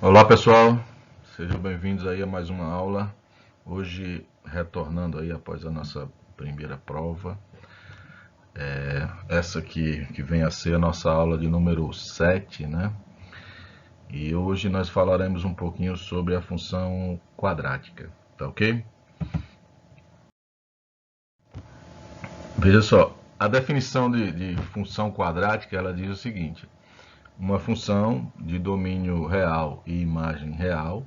Olá pessoal, sejam bem-vindos aí a mais uma aula. Hoje retornando aí após a nossa primeira prova, essa que vem a ser a nossa aula de número 7, né? E hoje nós falaremos um pouquinho sobre a função quadrática, tá ok? Veja só, a definição de função quadrática ela diz o seguinte: uma função de domínio real e imagem real,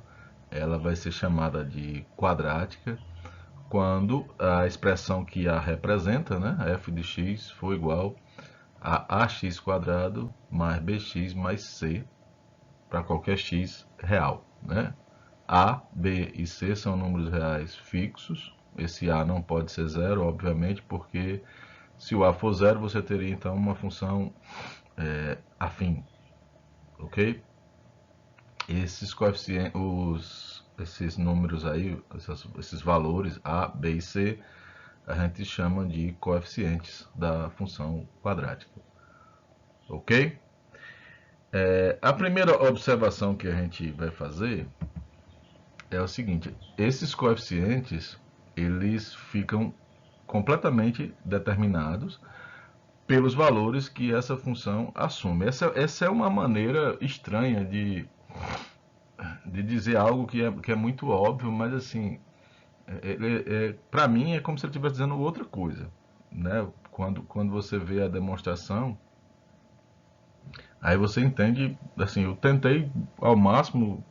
ela vai ser chamada de quadrática quando a expressão que a representa, né, f de x, for igual a ax quadrado mais bx mais c para qualquer x real. Né? A, B e C são números reais fixos. Esse A não pode ser zero, obviamente, porque se o A for zero, você teria então uma função afim, ok? Esses coeficientes, esses números aí, esses valores A, B e C, a gente chama de coeficientes da função quadrática, ok? A primeira observação que a gente vai fazer é o seguinte: esses coeficientes eles ficam completamente determinados pelos valores que essa função assume. Essa é uma maneira estranha de dizer algo que é muito óbvio, mas assim, para mim é como se ele estivesse dizendo outra coisa. Né? Quando você vê a demonstração, aí você entende, assim, eu tentei ao máximo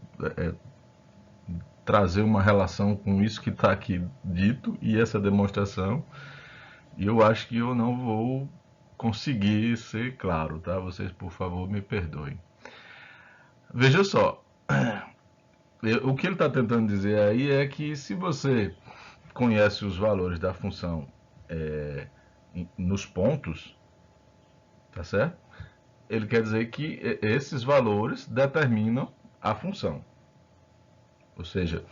trazer uma relação com isso que está aqui dito e essa demonstração, e eu acho que eu não vou conseguir ser claro, tá? Vocês, por favor, me perdoem. Veja só, o que ele está tentando dizer aí é que se você conhece os valores da função nos pontos, tá certo? Ele quer dizer que esses valores determinam a função. Ou seja,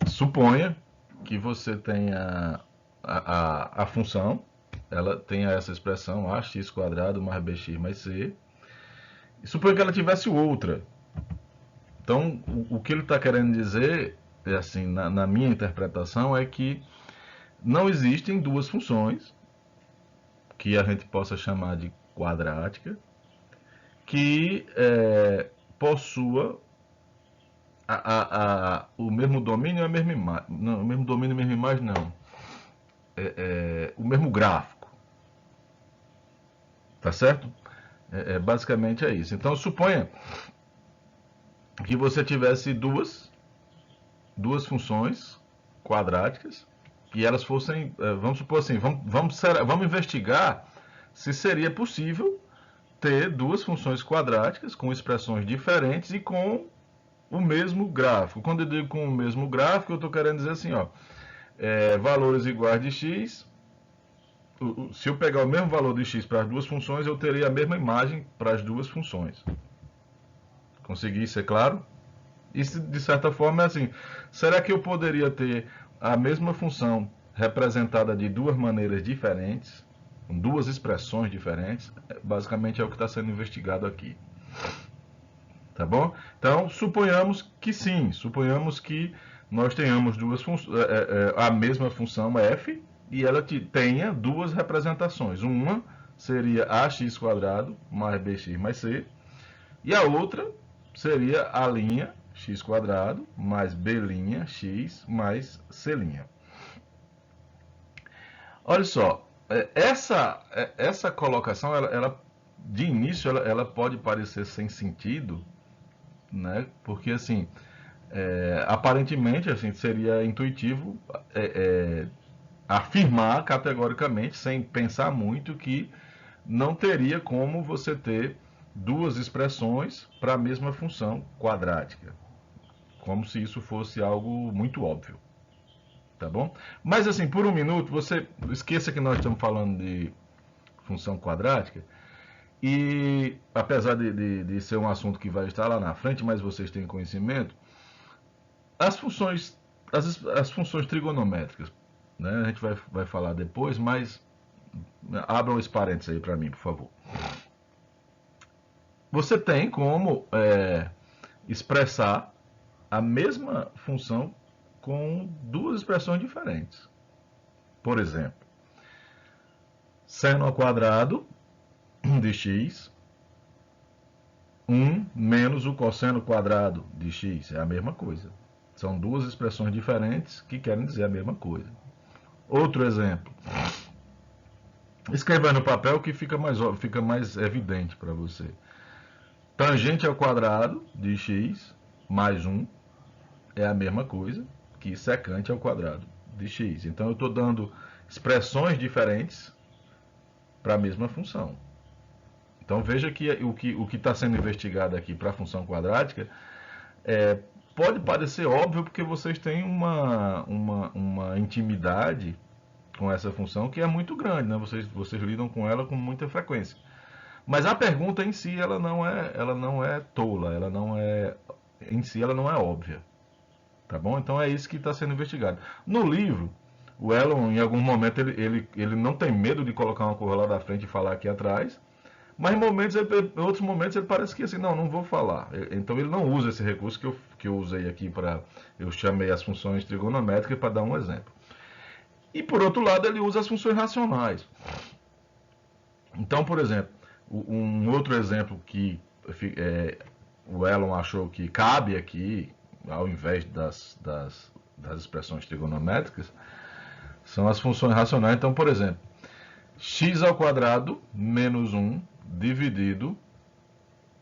suponha que você tenha a função, ela tenha essa expressão ax quadrado mais bx mais c, e suponha que ela tivesse outra. Então, o que ele está querendo dizer, é assim, na minha interpretação, é que não existem duas funções que a gente possa chamar de quadrática que possua o mesmo domínio e a mesma imagem. Não, o mesmo domínio e a mesma imagem não. O mesmo gráfico. Tá certo? Basicamente é isso. Então suponha que você tivesse duas funções quadráticas e elas fossem, vamos supor assim, vamos investigar se seria possível ter duas funções quadráticas com expressões diferentes e com o mesmo gráfico. Quando eu digo com o mesmo gráfico, eu estou querendo dizer assim, ó, valores iguais de x. Se eu pegar o mesmo valor de x para as duas funções, eu teria a mesma imagem para as duas funções. Consegui ser claro? Isso, de certa forma, é assim. Será que eu poderia ter a mesma função representada de duas maneiras diferentes, com duas expressões diferentes? Basicamente é o que está sendo investigado aqui. Tá bom? Então, suponhamos que sim. Suponhamos que nós tenhamos a mesma função f e ela tenha duas representações. Uma seria ax quadrado mais bx mais c e a outra seria a linha x quadrado mais b' x mais c'. Olha só, essa colocação, de início, ela pode parecer sem sentido, né? Porque assim, aparentemente, assim, seria intuitivo afirmar categoricamente, sem pensar muito, que não teria como você ter duas expressões para a mesma função quadrática, como se isso fosse algo muito óbvio, tá bom? Mas assim, por um minuto, você esqueça que nós estamos falando de função quadrática e apesar de ser um assunto que vai estar lá na frente, mas vocês têm conhecimento, as funções, as funções trigonométricas, né? A gente vai falar depois, mas abram esse parênteses aí para mim, por favor. você tem como expressar a mesma função com duas expressões diferentes. Por exemplo, seno ao quadrado de x, 1 menos o cosseno quadrado de x. É a mesma coisa. São duas expressões diferentes que querem dizer a mesma coisa. Outro exemplo. Escreva no papel que fica mais evidente para você. Tangente ao quadrado de x mais 1 é a mesma coisa que secante ao quadrado de x. Então eu estou dando expressões diferentes para a mesma função. Então veja que o que está sendo investigado aqui para a função quadrática pode parecer óbvio porque vocês têm uma intimidade com essa função que é muito grande, né? Vocês lidam com ela com muita frequência. Mas a pergunta em si ela não é tola, em si ela não é óbvia. Tá bom? Então é isso que está sendo investigado. No livro, o Elon, em algum momento, ele não tem medo de colocar uma coisa lá da frente e falar aqui atrás, mas em outros momentos ele parece que assim, não vou falar. Então ele não usa esse recurso que eu usei aqui para. Eu chamei as funções trigonométricas para dar um exemplo. E por outro lado, ele usa as funções racionais. Então, por exemplo, um outro exemplo que o Elon achou que cabe aqui, ao invés das expressões trigonométricas, são as funções racionais. Então, por exemplo, x ao quadrado menos 1 dividido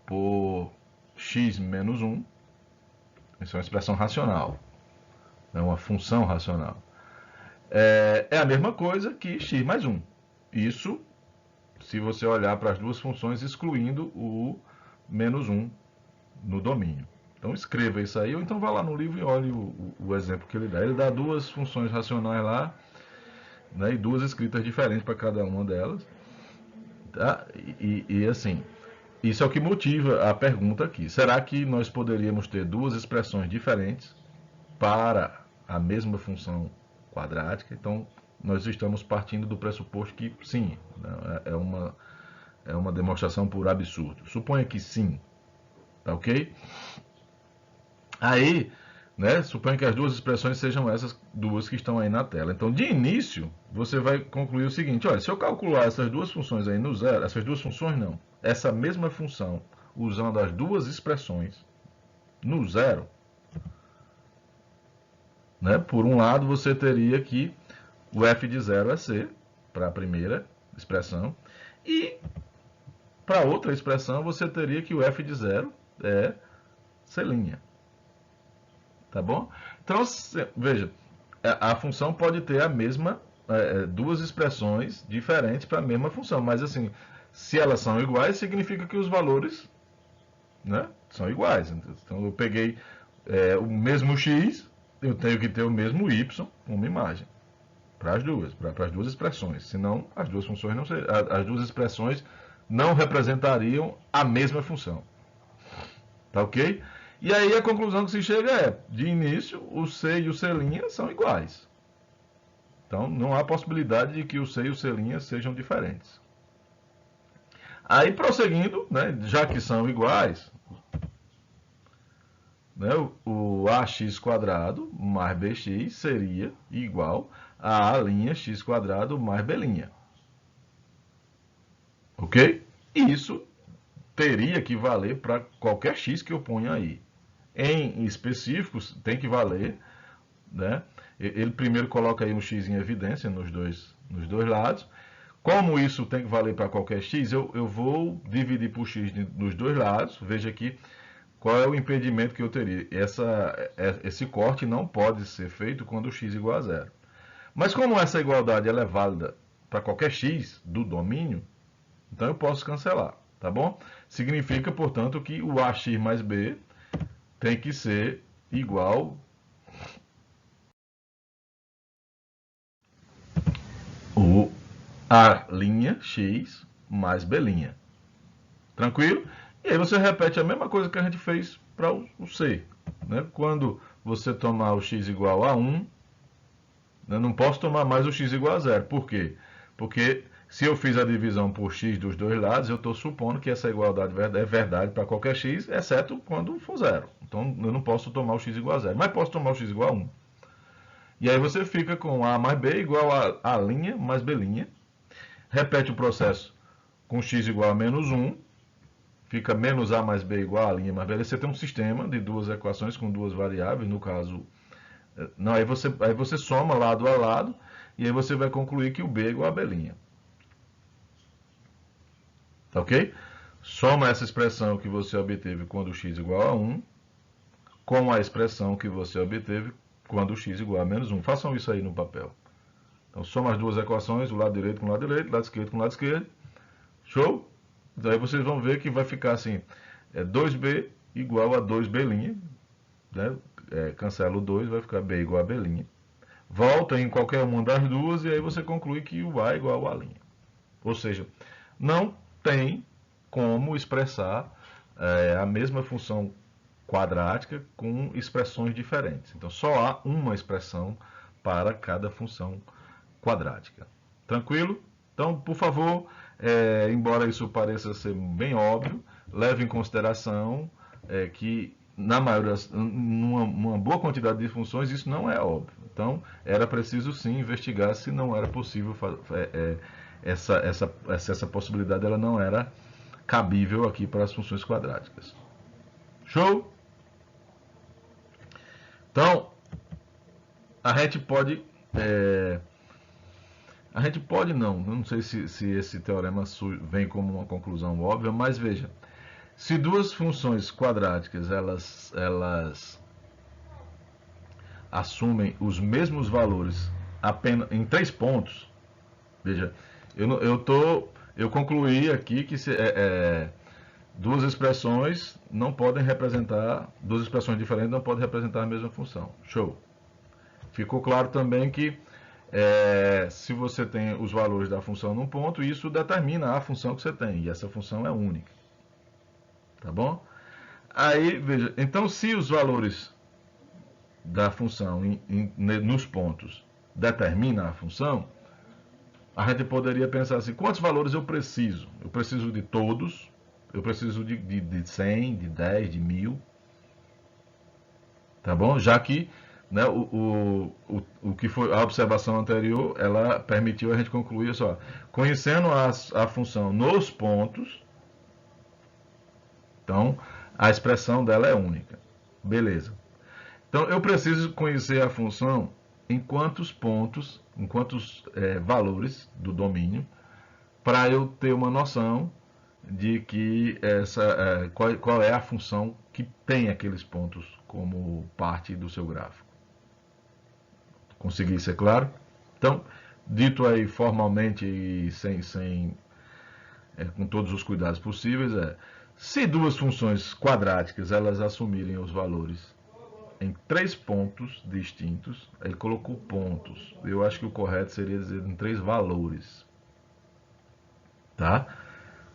por x menos 1, isso é uma expressão racional, é uma função racional. É a mesma coisa que x mais 1. Isso, se você olhar para as duas funções, excluindo o menos 1 no domínio. Então escreva isso aí, ou então vá lá no livro e olhe o exemplo que ele dá. Ele dá duas funções racionais lá, né, e duas escritas diferentes para cada uma delas. Tá? E assim, isso é o que motiva a pergunta aqui. Será que nós poderíamos ter duas expressões diferentes para a mesma função quadrática? Então, nós estamos partindo do pressuposto que sim, né, é uma demonstração por absurdo. Suponha que sim, tá ok? Aí, né, suponha que as duas expressões sejam essas duas que estão aí na tela. Então, de início, você vai concluir o seguinte: olha, se eu calcular essas duas funções aí no zero, essas duas funções não, essa mesma função, usando as duas expressões no zero, né, por um lado você teria que o f de zero é c, para a primeira expressão, e para outra expressão você teria que o f de zero é c'. Tá bom? Então, veja, a função pode ter a mesma, duas expressões diferentes para a mesma função, mas assim, se elas são iguais, significa que os valores, né, são iguais. Então eu peguei o mesmo x, eu tenho que ter o mesmo y, uma imagem, para as duas expressões, senão as duas funções não seriam, as duas expressões não representariam a mesma função. Tá ok? E aí a conclusão que se chega é, de início, o C e o C' são iguais. Então não há possibilidade de que o C e o C' sejam diferentes. Aí prosseguindo, né, já que são iguais, né, o ax quadrado mais bx seria igual a x quadrado mais b'. Ok? E isso teria que valer para qualquer x que eu ponha aí. Em específicos, tem que valer, né? Ele primeiro coloca aí um x em evidência nos dois lados. Como isso tem que valer para qualquer x, eu vou dividir por x nos dois lados. Veja aqui qual é o impedimento que eu teria. Esse corte não pode ser feito quando o x é igual a zero. Mas como essa igualdade ela é válida para qualquer x do domínio, então eu posso cancelar, tá bom? Significa, portanto, que o ax mais b tem que ser igual o A'x mais B'. Tranquilo? E aí você repete a mesma coisa que a gente fez para o C. Né? Quando você tomar o x igual a 1, eu não posso tomar mais o x igual a 0. Por quê? Porque Se eu fiz a divisão por x dos dois lados, eu estou supondo que essa igualdade é verdade para qualquer x, exceto quando for zero. Então eu não posso tomar o x igual a zero, mas posso tomar o x igual a 1. E aí você fica com a mais b igual a linha mais b'. Repete o processo com x igual a menos 1. Fica menos a mais b igual a linha mais b. Você tem um sistema de duas equações com duas variáveis, no caso... Não, aí você soma lado a lado, e aí você vai concluir que o b é igual a b'. Tá ok? Soma essa expressão que você obteve quando x igual a 1 com a expressão que você obteve quando x igual a menos 1. Façam isso aí no papel. Então, soma as duas equações, o lado direito com o lado direito, lado esquerdo com o lado esquerdo. Show? Daí vocês vão ver que vai ficar assim, 2b igual a 2b', né? Cancela o 2, vai ficar b igual a b'. Volta em qualquer uma das duas e aí você conclui que o a é igual a linha. Ou seja, não tem como expressar a mesma função quadrática com expressões diferentes. Então, só há uma expressão para cada função quadrática. Tranquilo? Então, por favor, embora isso pareça ser bem óbvio, leve em consideração que na maioria, numa boa quantidade de funções, isso não é óbvio. Então, era preciso sim investigar se não era possível essa possibilidade, ela não era cabível aqui para as funções quadráticas. Show? Então, a gente pode não sei se esse teorema vem como uma conclusão óbvia, mas veja, se duas funções quadráticas elas assumem os mesmos valores apenas em 3 pontos, veja, eu concluí aqui que duas expressões diferentes não podem representar a mesma função. Show. Ficou claro também que se você tem os valores da função num ponto, isso determina a função que você tem, e essa função é única. Tá bom? Aí, veja, então se os valores da função nos pontos determinam a função, a gente poderia pensar assim, quantos valores eu preciso? Eu preciso de todos, eu preciso de 100, de 10, de 1000, tá bom? Já que, né, o que foi a observação anterior, ela permitiu a gente concluir só, conhecendo a função nos pontos, então a expressão dela é única. Beleza. Então eu preciso conhecer a função em quantos pontos, em quantos valores do domínio, para eu ter uma noção de que qual é a função que tem aqueles pontos como parte do seu gráfico. Consegui ser claro? Então, dito aí formalmente e com todos os cuidados possíveis, se duas funções quadráticas elas assumirem os valores em 3 pontos distintos, ele colocou pontos, eu acho que o correto seria dizer em 3 valores, tá?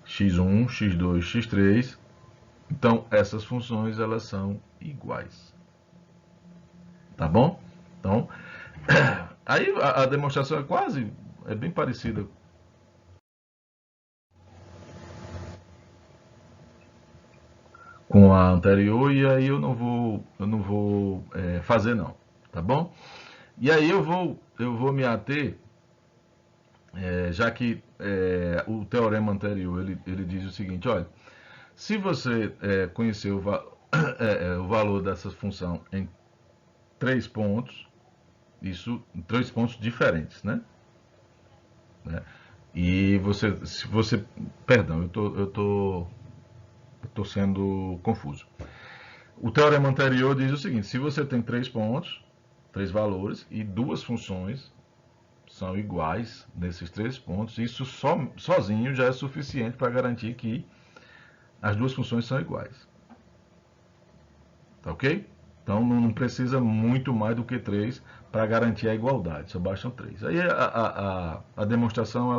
x1, x2, x3, então essas funções elas são iguais, tá bom? Então, aí a demonstração é bem parecida com a anterior, e aí eu não vou fazer não, tá bom? E aí eu vou me ater, já que o teorema anterior ele diz o seguinte, olha, se você conhecer o valor dessa função em 3 pontos, isso em 3 pontos diferentes, né? E perdão, eu tô sendo confuso. O teorema anterior diz o seguinte, se você tem 3 pontos, 3 valores, e duas funções são iguais nesses 3 pontos, isso sozinho já é suficiente para garantir que as duas funções são iguais. Tá ok? Então não precisa muito mais do que 3 para garantir a igualdade, só bastam 3. Aí a demonstração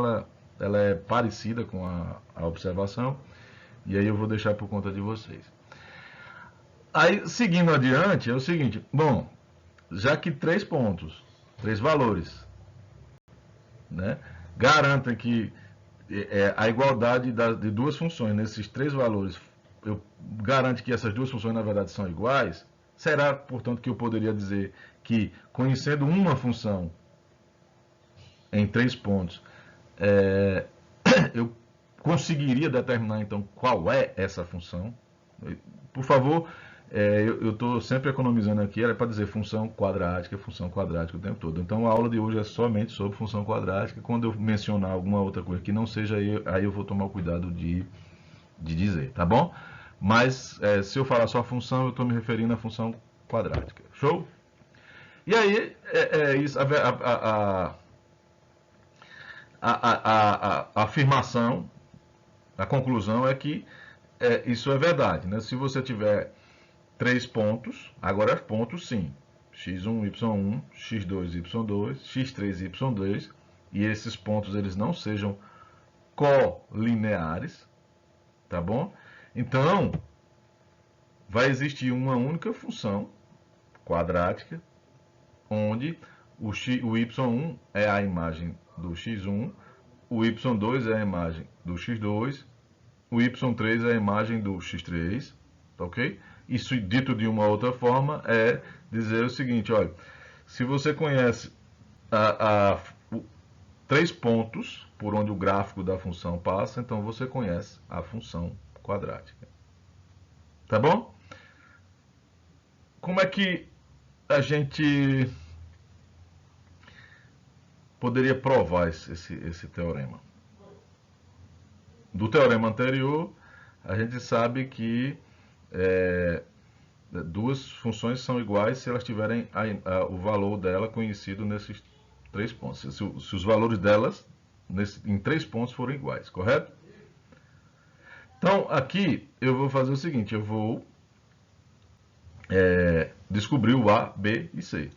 ela é parecida com a observação, e aí eu vou deixar por conta de vocês. Aí, seguindo adiante, é o seguinte, bom, já que 3 pontos, 3 valores, né, garantem que a igualdade de duas funções nesses três valores, eu garanto que essas duas funções na verdade são iguais, será, portanto, que eu poderia dizer que, conhecendo uma função em 3 pontos, eu conseguiria determinar então qual é essa função. Por favor, eu estou sempre economizando aqui, era para dizer função quadrática o tempo todo. Então a aula de hoje é somente sobre função quadrática. Quando eu mencionar alguma outra coisa que não seja aí eu vou tomar o cuidado de dizer, tá bom? Mas se eu falar só função, eu estou me referindo à função quadrática. Show? E aí, isso, a afirmação, a conclusão é que isso é verdade, né? Se você tiver 3 pontos, agora é pontos sim, x1, y1, x2, y2, x3, y2, e esses pontos eles não sejam colineares, tá bom? Então, vai existir uma única função quadrática, onde o y1 é a imagem do x1, o y2 é a imagem do x2, o y3 é a imagem do x3, ok? Isso, dito de uma outra forma, é dizer o seguinte, olha, se você conhece 3 pontos por onde o gráfico da função passa, então você conhece a função quadrática. Tá bom? Como é que a gente poderia provar esse teorema? Do teorema anterior, a gente sabe que duas funções são iguais se elas tiverem o valor dela conhecido nesses 3 pontos. Se os valores delas em 3 pontos forem iguais, correto? Então, aqui eu vou fazer o seguinte, eu vou descobrir o A, B e C,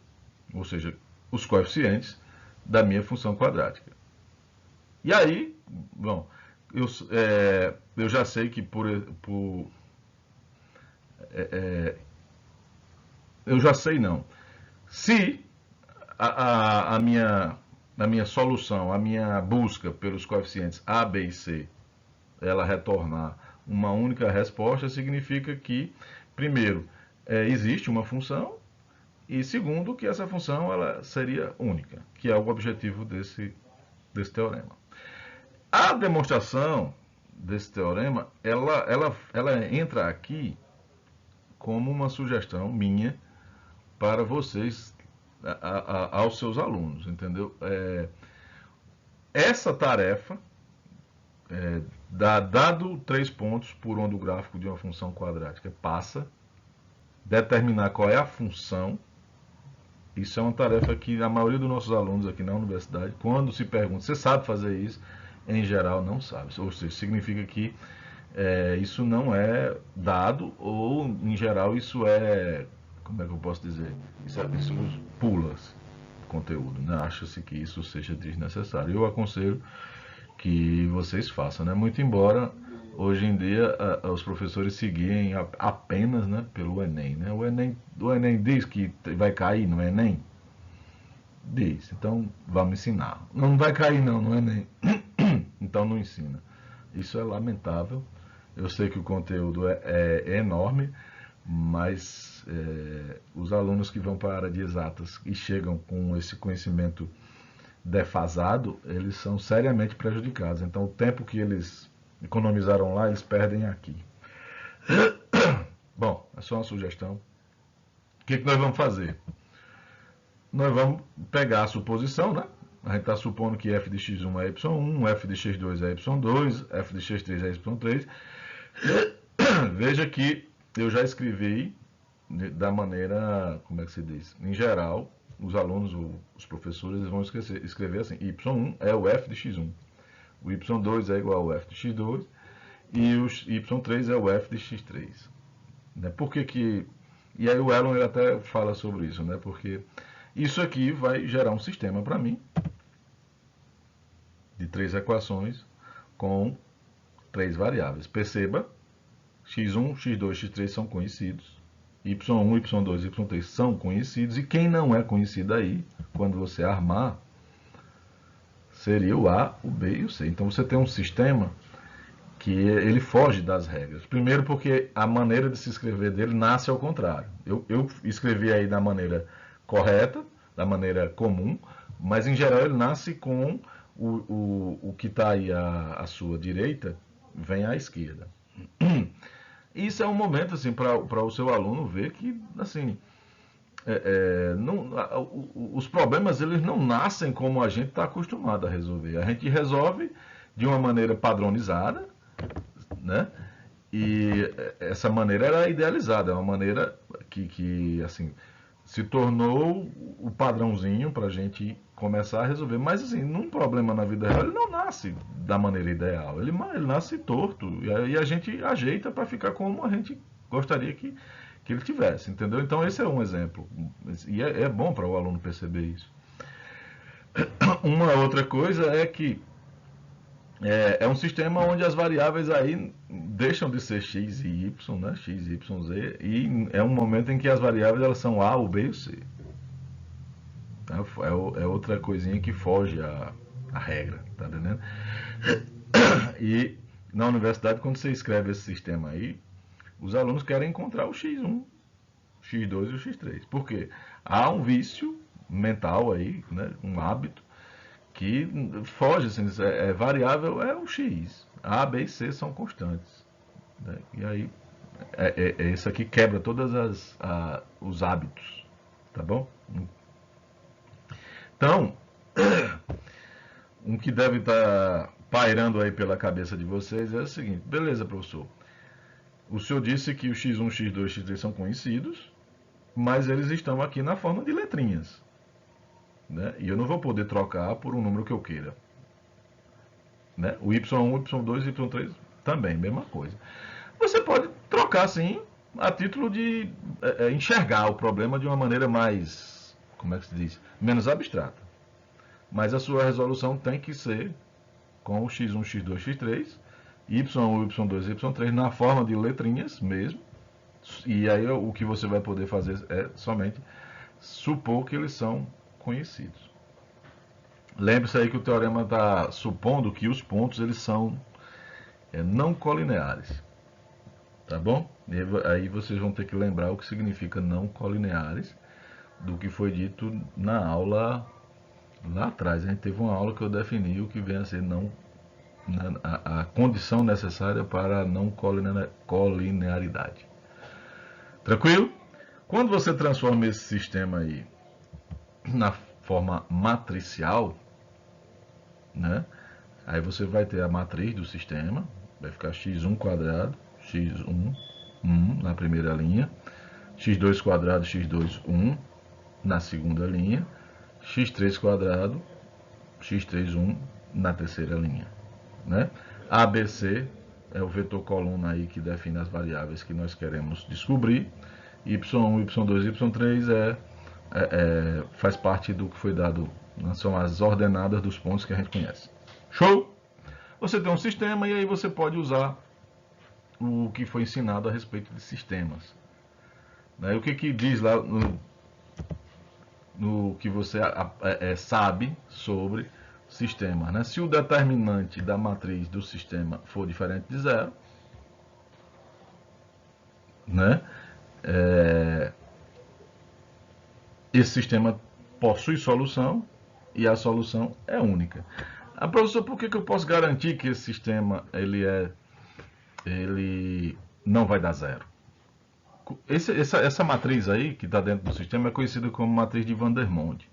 ou seja, os coeficientes da minha função quadrática. E aí, bom, eu já sei que eu já sei não. Se a minha solução, a minha busca pelos coeficientes A, B e C, ela retornar uma única resposta, significa que, primeiro, existe uma função, e segundo, que essa função ela seria única, que é o objetivo desse teorema. A demonstração desse teorema, ela entra aqui como uma sugestão minha para vocês, aos seus alunos, entendeu? Essa tarefa, dado 3 pontos por onde o gráfico de uma função quadrática passa, determinar qual é a função. Isso é uma tarefa que a maioria dos nossos alunos aqui na universidade, quando se pergunta, você sabe fazer isso? Em geral não sabe. Ou seja, significa que isso não é dado, ou em geral isso como é que eu posso dizer? Isso pula conteúdo, né? Acha-se que isso seja desnecessário. Eu aconselho que vocês façam, né? Muito embora hoje em dia os professores seguirem apenas, né, pelo Enem, né? O Enem diz que vai cair no Enem? Diz, então vamos ensinar. Não vai cair não no Enem, então não ensina. Isso é lamentável. Eu sei que o conteúdo é enorme, mas os alunos que vão para a área de exatas e chegam com esse conhecimento defasado, eles são seriamente prejudicados. Então o tempo que eles economizaram lá, eles perdem aqui. Bom, é só uma sugestão. O que nós vamos fazer? Nós vamos pegar a suposição, né? A gente está supondo que f de x1 é y1, f de x2 é y2, f de x3 é y3. Veja que eu já escrevi da maneira, como é que se diz? Em geral, os alunos, os professores, vão escrever assim, y1 é o f de x1, o y2 é igual ao f de x2 e o y3 é o f de x3. Né? Por que e aí o Elon ele até fala sobre isso, né? Porque isso aqui vai gerar um sistema para mim de 3 equações com 3 variáveis. Perceba, x1, x2, x3 são conhecidos, y1, y2 e y3 são conhecidos, e quem não é conhecido aí, quando você armar, seria o A, o B e o C. Então você tem um sistema que ele foge das regras. Primeiro porque a maneira de se escrever dele nasce ao contrário. Eu escrevi aí da maneira correta, da maneira comum, mas em geral ele nasce com o que está aí à sua direita, vem à esquerda. Isso é um momento assim para o seu aluno ver que assim não, os problemas eles não nascem como a gente está acostumado a resolver. A gente resolve de uma maneira padronizada, né? E essa maneira era idealizada, é uma maneira que assim se tornou o padrãozinho para a gente começar a resolver. Mas assim, num problema na vida real, ele não nasce da maneira ideal, ele nasce torto e aí a gente ajeita para ficar como a gente gostaria que ele tivesse, entendeu? Então esse é um exemplo e é bom para o aluno perceber isso. Uma outra coisa é que é um sistema onde as variáveis aí deixam de ser x e y, né? X, y, z, e é um momento em que as variáveis elas são a, o b e o c. É outra coisinha que foge à regra, tá entendendo? E na universidade, quando você escreve esse sistema aí, os alunos querem encontrar o x1, x2 e o x3. Por quê? Há um vício mental aí, né? Um hábito que foge, assim, variável é o x. A, B e C são constantes. Né? E aí, isso aqui quebra todos os hábitos. Tá bom? Então, um que deve estar pairando aí pela cabeça de vocês é o seguinte: beleza, professor. O senhor disse que o x1, x2 e x3 são conhecidos, mas eles estão aqui na forma de letrinhas. Né? E eu não vou poder trocar por um número que eu queira. Né? O y1, y2 e y3 também, mesma coisa. Você pode trocar sim, a título de enxergar o problema de uma maneira mais, como é que se diz, menos abstrata. Mas a sua resolução tem que ser com o x1, x2, x3, y1, y2 e y3 na forma de letrinhas mesmo. E aí o que você vai poder fazer é somente supor que eles são conhecidos. Lembre-se aí que o teorema está supondo que os pontos eles são não colineares. Tá bom? E aí vocês vão ter que lembrar o que significa não colineares do que foi dito na aula lá atrás. A gente teve uma aula que eu defini o que vem a ser a condição necessária para a não colinearidade. Tranquilo? Quando você transforma esse sistema aí na forma matricial, né? Aí você vai ter a matriz do sistema, vai ficar x1 quadrado, x1, 1 na primeira linha, x2 quadrado, x2, 1 na segunda linha, x3 quadrado, x3, 1 na terceira linha. Né? ABC é o vetor coluna aí que define as variáveis que nós queremos descobrir. Y1, Y2 e Y3 faz parte do que foi dado, são as ordenadas dos pontos que a gente conhece. Show? Você tem um sistema e aí você pode usar o que foi ensinado a respeito de sistemas. Né? O que diz lá no que você sabe sobre sistemas. Né? Se o determinante da matriz do sistema for diferente de zero, né? Esse sistema possui solução e a solução é única. Professor, por que eu posso garantir que esse sistema ele não vai dar zero? Essa matriz aí que está dentro do sistema é conhecida como matriz de Vandermonde.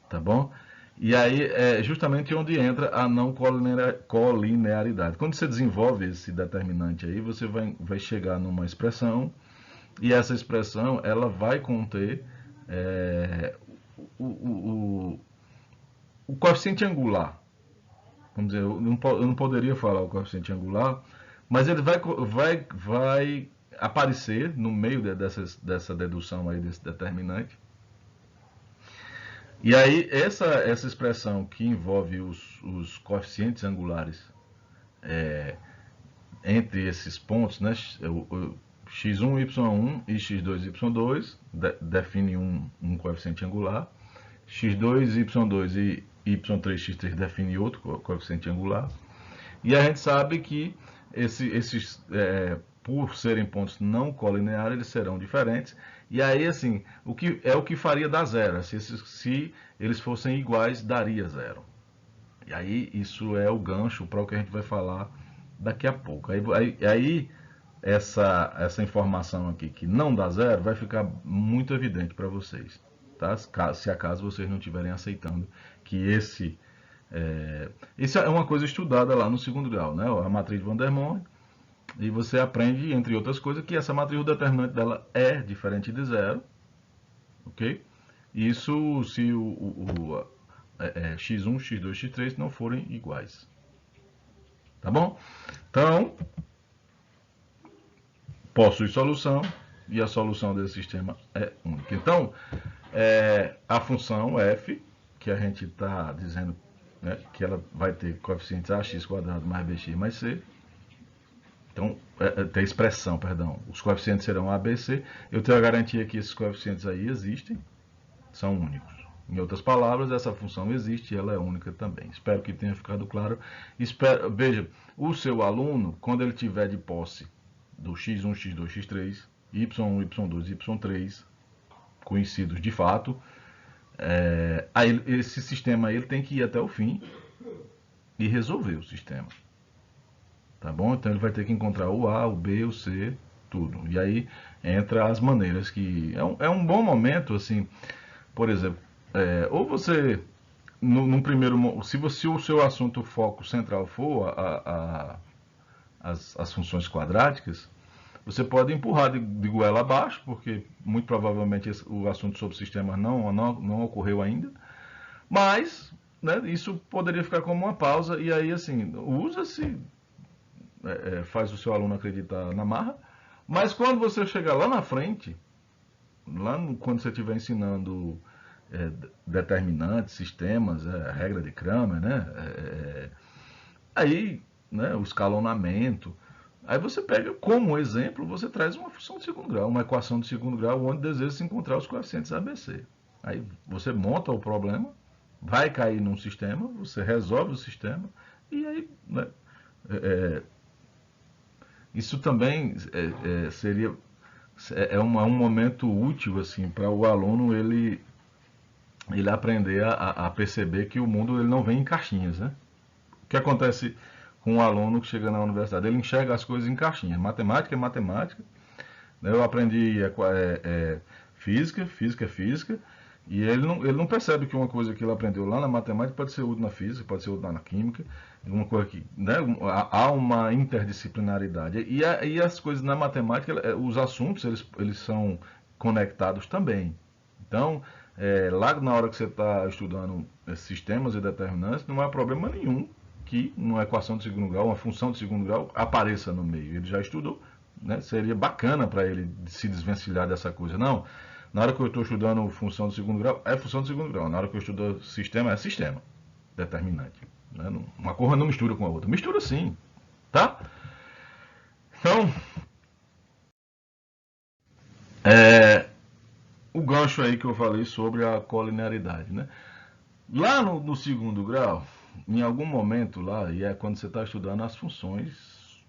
Tá bom? E aí é justamente onde entra a não colinearidade. Quando você desenvolve esse determinante aí, você vai chegar numa expressão e essa expressão ela vai conter o coeficiente angular. Vamos dizer, eu não poderia falar o coeficiente angular, mas ele vai aparecer no meio dessa dedução aí desse determinante. E aí essa expressão que envolve os coeficientes angulares entre esses pontos, né, x1, y1 e x2, y2 define um coeficiente angular, x2, y2 e y3x3 define outro coeficiente angular. E a gente sabe que esses, por serem pontos não colineares, eles serão diferentes. E aí, assim, o que faria dar zero. Se eles fossem iguais, daria zero. E aí, isso é o gancho para o que a gente vai falar daqui a pouco. Aí essa informação aqui que não dá zero vai ficar muito evidente para vocês, tá? Se acaso vocês não estiverem aceitando que isso é uma coisa estudada lá no segundo grau, né? A matriz de Van der Molen, e você aprende, entre outras coisas, que essa matriz, o determinante dela é diferente de zero, ok? Isso se x1, x2, x3 não forem iguais, tá bom? Então, possui solução e a solução desse sistema é única. Então, a função f, que a gente está dizendo, né, que ela vai ter coeficientes ax² mais bx mais c. Então, tem expressão, perdão. Os coeficientes serão a, b, c. Eu tenho a garantia que esses coeficientes aí existem, são únicos. Em outras palavras, essa função existe e ela é única também. Espero que tenha ficado claro. Veja, o seu aluno, quando ele tiver de posse do x1, x2, x3, y1, y2, y3, conhecidos de fato, aí esse sistema aí, ele tem que ir até o fim e resolver o sistema. Tá bom? Então ele vai ter que encontrar o A, o B, o C, tudo. E aí entra as maneiras que... É um bom momento, assim, por exemplo, ou você, num primeiro... Se o seu assunto, o foco central for as funções quadráticas, você pode empurrar de goela abaixo, porque muito provavelmente o assunto sobre sistemas não ocorreu ainda, mas, né, isso poderia ficar como uma pausa, e aí, assim, usa-se, faz o seu aluno acreditar na marra, mas quando você chegar lá na frente, quando você estiver ensinando determinantes, sistemas, regra de Cramer, né, aí, né, o escalonamento, aí você pega como exemplo, você traz uma função de segundo grau, uma equação de segundo grau, onde deseja se encontrar os coeficientes ABC. Aí você monta o problema, vai cair num sistema, você resolve o sistema, e aí, né, isso também seria um momento útil, assim, para o aluno ele aprender a perceber que o mundo ele não vem em caixinhas, né? O que acontece com um aluno que chega na universidade? Ele enxerga as coisas em caixinhas. Matemática é matemática. Né? Eu aprendi física, física é física. E ele não percebe que uma coisa que ele aprendeu lá na matemática pode ser útil na física, pode ser útil na química. Uma coisa que, né, há uma interdisciplinaridade. E as coisas na matemática, os assuntos, eles são conectados também. Então, lá na hora que você está estudando sistemas e determinantes, não há problema nenhum que uma equação de segundo grau, uma função de segundo grau apareça no meio. Ele já estudou, né? Seria bacana para ele se desvencilhar dessa coisa. Não, na hora que eu estou estudando função de segundo grau, é função de segundo grau. Na hora que eu estudo sistema, é sistema determinante. Né? Uma coisa não mistura com a outra. Mistura sim, tá? Então, o gancho aí que eu falei sobre a colinearidade, né? Lá no segundo grau, em algum momento lá, e é quando você está estudando as funções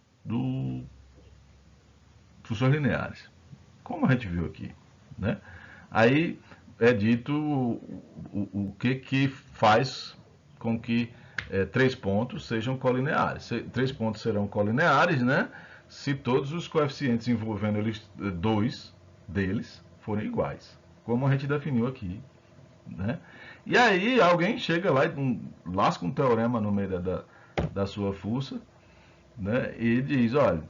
funções lineares, como a gente viu aqui, né? Aí é dito o que faz com que 3 pontos sejam colineares. 3 pontos serão colineares, né? Se todos os coeficientes envolvendo eles, 2 deles forem iguais, como a gente definiu aqui, né? E aí alguém chega lá e lasca um teorema no meio da sua fuça, né? E diz, olha,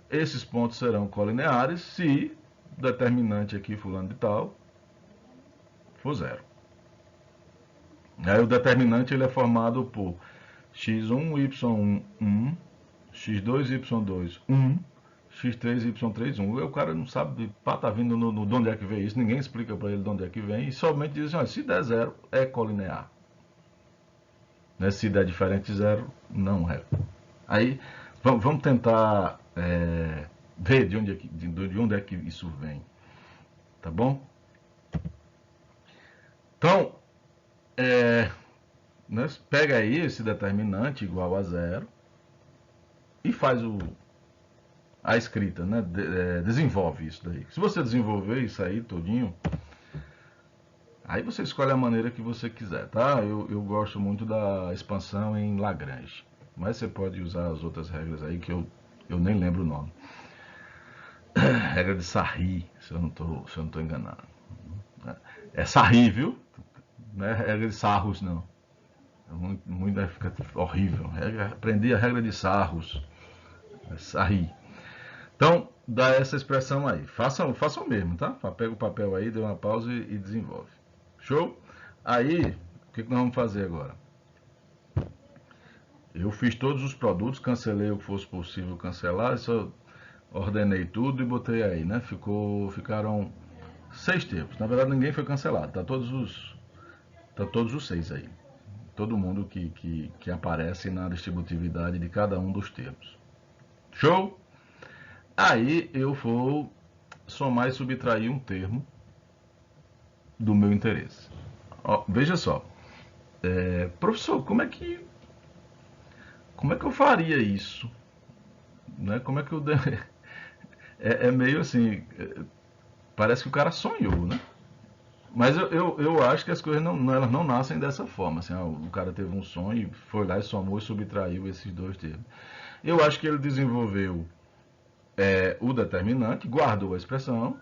esses pontos serão colineares se o determinante aqui, fulano de tal, for zero. Aí o determinante ele é formado por x1, y1, 1, x2, y2, 1, x3, y3, 1. O cara não sabe, tá vindo de onde é que vem isso, ninguém explica para ele de onde é que vem, e somente diz assim, olha, se der zero, é colinear. Né? Se der diferente de zero, não é. Aí, vamos tentar ver de onde é que isso vem. Tá bom? Então, né, pega aí esse determinante igual a zero e faz a escrita, né? Desenvolve isso daí. Se você desenvolver isso aí todinho, aí você escolhe a maneira que você quiser, tá? Eu gosto muito da expansão em Lagrange, mas você pode usar as outras regras aí que eu nem lembro o nome. Regra de Sarri, se eu não tô enganado. É Sarri, viu? Não é regra de Sarros, não. Muito fica horrível. Aprendi a regra de Sarros. É Sarri. Então, dá essa expressão aí. Façam mesmo, tá? Pega o papel aí, dê uma pausa e desenvolve. Show? Aí, o que nós vamos fazer agora? Eu fiz todos os produtos, cancelei o que fosse possível cancelar, só ordenei tudo e botei aí, né? Ficaram 6 termos. Na verdade, ninguém foi cancelado. Tá todos os 6 aí. Todo mundo que aparece na distributividade de cada um dos termos. Show? Aí eu vou somar e subtrair um termo do meu interesse. Ó, veja só, professor, como é que eu faria isso? Né? Como é que eu é meio assim, parece que o cara sonhou, né? Mas eu acho que as coisas elas não nascem dessa forma. Assim, o cara teve um sonho, foi lá e somou e subtraiu esses dois termos. Eu acho que ele desenvolveu o determinante, guardou a expressão,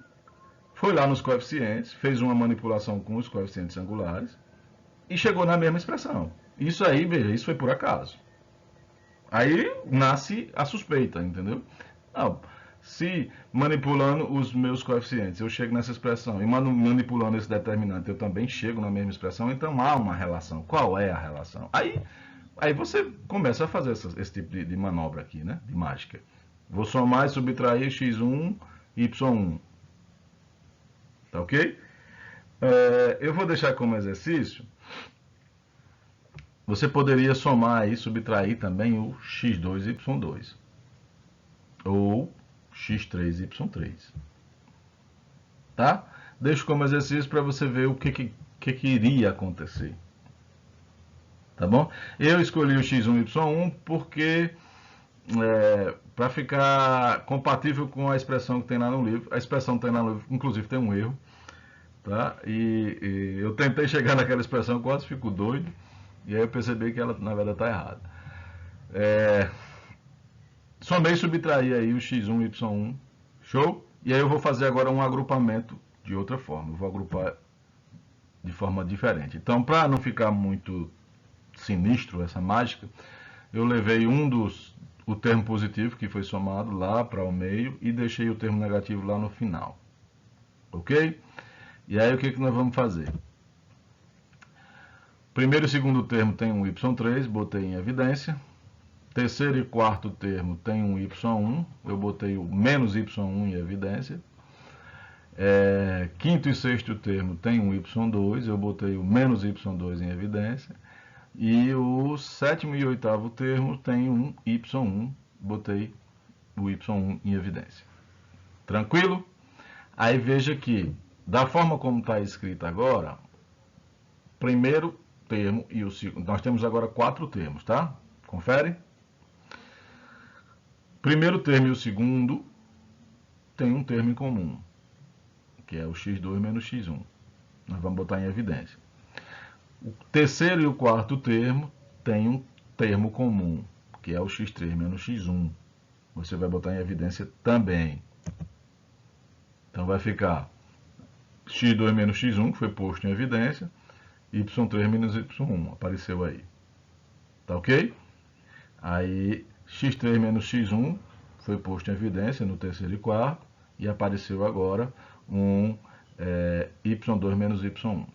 foi lá nos coeficientes, fez uma manipulação com os coeficientes angulares e chegou na mesma expressão. Isso aí, veja, isso foi por acaso. Aí nasce a suspeita, entendeu? Não, se manipulando os meus coeficientes eu chego nessa expressão e manipulando esse determinante eu também chego na mesma expressão, então há uma relação. Qual é a relação? Aí você começa a fazer esse tipo de manobra aqui, né? De mágica. Vou somar e subtrair x1, y1. Tá ok? Eu vou deixar como exercício. Você poderia somar e subtrair também o x2, y2. Ou x3, y3. Tá? Deixo como exercício para você ver o que iria acontecer. Tá bom? Eu escolhi o x1, y1 porque para ficar compatível com a expressão que tem lá no livro. A expressão que tem lá no livro, inclusive, tem um erro. Tá? E eu tentei chegar naquela expressão, quase fico doido. E aí eu percebi que ela, na verdade, está errada. Somei e subtraí aí o x1 e y1. Show? E aí eu vou fazer agora um agrupamento de outra forma. Eu vou agrupar de forma diferente. Então, para não ficar muito sinistro essa mágica, eu levei o termo positivo que foi somado lá para o meio e deixei o termo negativo lá no final. Ok? E aí o que nós vamos fazer? Primeiro e segundo termo tem um y3, botei em evidência. Terceiro e quarto termo tem um y1, eu botei o menos y1 em evidência. Quinto e sexto termo tem um y2, eu botei o menos y2 em evidência. E o sétimo e oitavo termo tem um y1, botei o y1 em evidência. Tranquilo? Aí veja que, da forma como está escrito agora, primeiro termo e o segundo, nós temos agora 4 termos, tá? Confere? Primeiro termo e o segundo tem um termo em comum, que é o x2 menos x1. Nós vamos botar em evidência. O terceiro e o quarto termo tem um termo comum, que é o x3 menos x1. Você vai botar em evidência também. Então vai ficar x2 menos x1, que foi posto em evidência, y3 menos y1, apareceu aí. Tá ok? Aí x3 menos x1 foi posto em evidência no terceiro e quarto, e apareceu agora um y2 menos y1.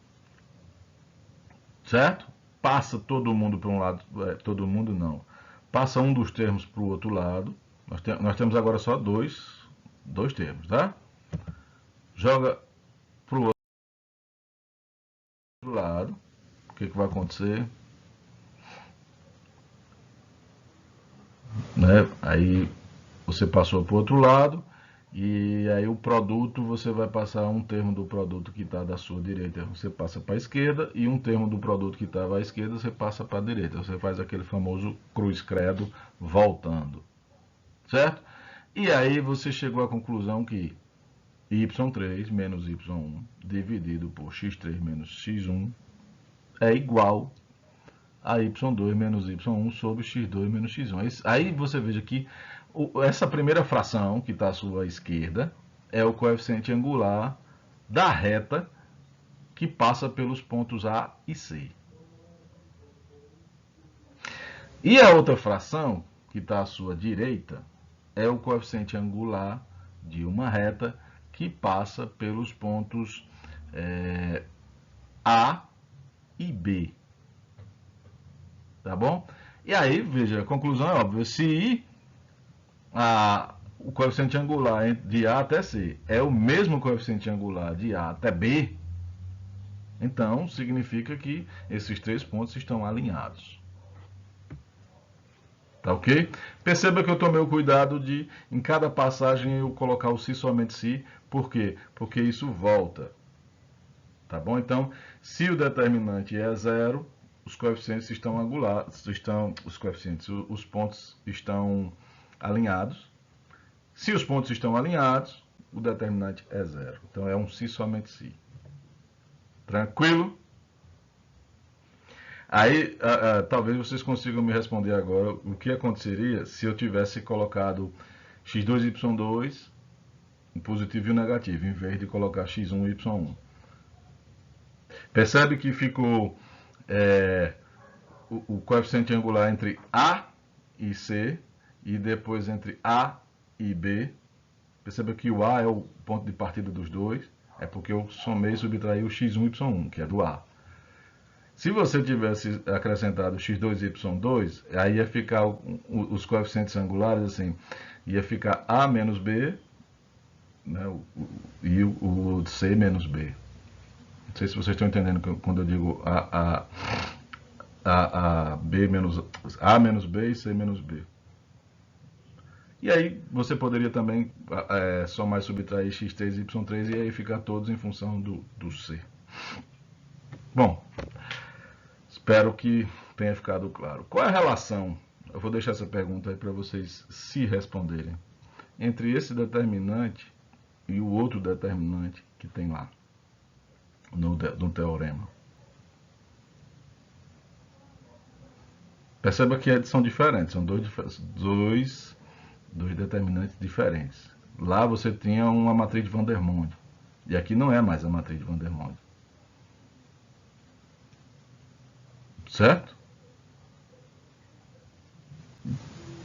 Certo? Passa todo mundo para um lado, todo mundo não. Passa um dos termos para o outro lado. Nós temos agora só dois termos, tá? Joga para o outro lado. O que vai acontecer? Né? Aí você passou para o outro lado E aí o produto, você vai passar um termo do produto que está da sua direita, você passa para a esquerda, e um termo do produto que estava à esquerda, você passa para a direita. Você faz aquele famoso cruz credo voltando, certo? E aí você chegou à conclusão que y3 menos y1 dividido por x3 menos x1 é igual a y2 menos y1 sobre x2 menos x1. Aí você veja que essa primeira fração, que está à sua esquerda, é o coeficiente angular da reta que passa pelos pontos A e C. E a outra fração, que está à sua direita, é o coeficiente angular de uma reta que passa pelos pontos A e B. Tá bom? E aí, veja, a conclusão é óbvia. Se o coeficiente angular de A até C é o mesmo coeficiente angular de A até B, então significa que esses três pontos estão alinhados. Tá ok? Perceba que eu tomei o cuidado de, em cada passagem, eu colocar o se somente se. Por quê? Porque isso volta. Tá bom? Então, se o determinante é zero, os coeficientes estão angulares, os pontos estão alinhados. Se os pontos estão alinhados, o determinante é zero. Então é um se somente se. Tranquilo? Aí, talvez vocês consigam me responder agora o que aconteceria se eu tivesse colocado x2 e y2 em positivo e negativo, em vez de colocar x1 e y1. Percebe que ficou o coeficiente angular entre A e C e depois entre A e B. Perceba que o A é o ponto de partida dos dois, é porque eu somei e subtraí o x1 e y1, que é do A. Se você tivesse acrescentado x2 e y2, aí ia ficar os coeficientes angulares assim, ia ficar A menos B, né, e o C menos B. Não sei se vocês estão entendendo quando eu digo A menos B e C menos B. E aí você poderia também somar e subtrair x3 e y3 e aí ficar todos em função do C. Bom, espero que tenha ficado claro. Qual é a relação? Eu vou deixar essa pergunta aí para vocês se responderem. Entre esse determinante e o outro determinante que tem lá no teorema. Perceba que são diferentes, são dois determinantes diferentes. Lá você tinha uma matriz de Vandermonde, e aqui não é mais a matriz de Vandermonde. Certo?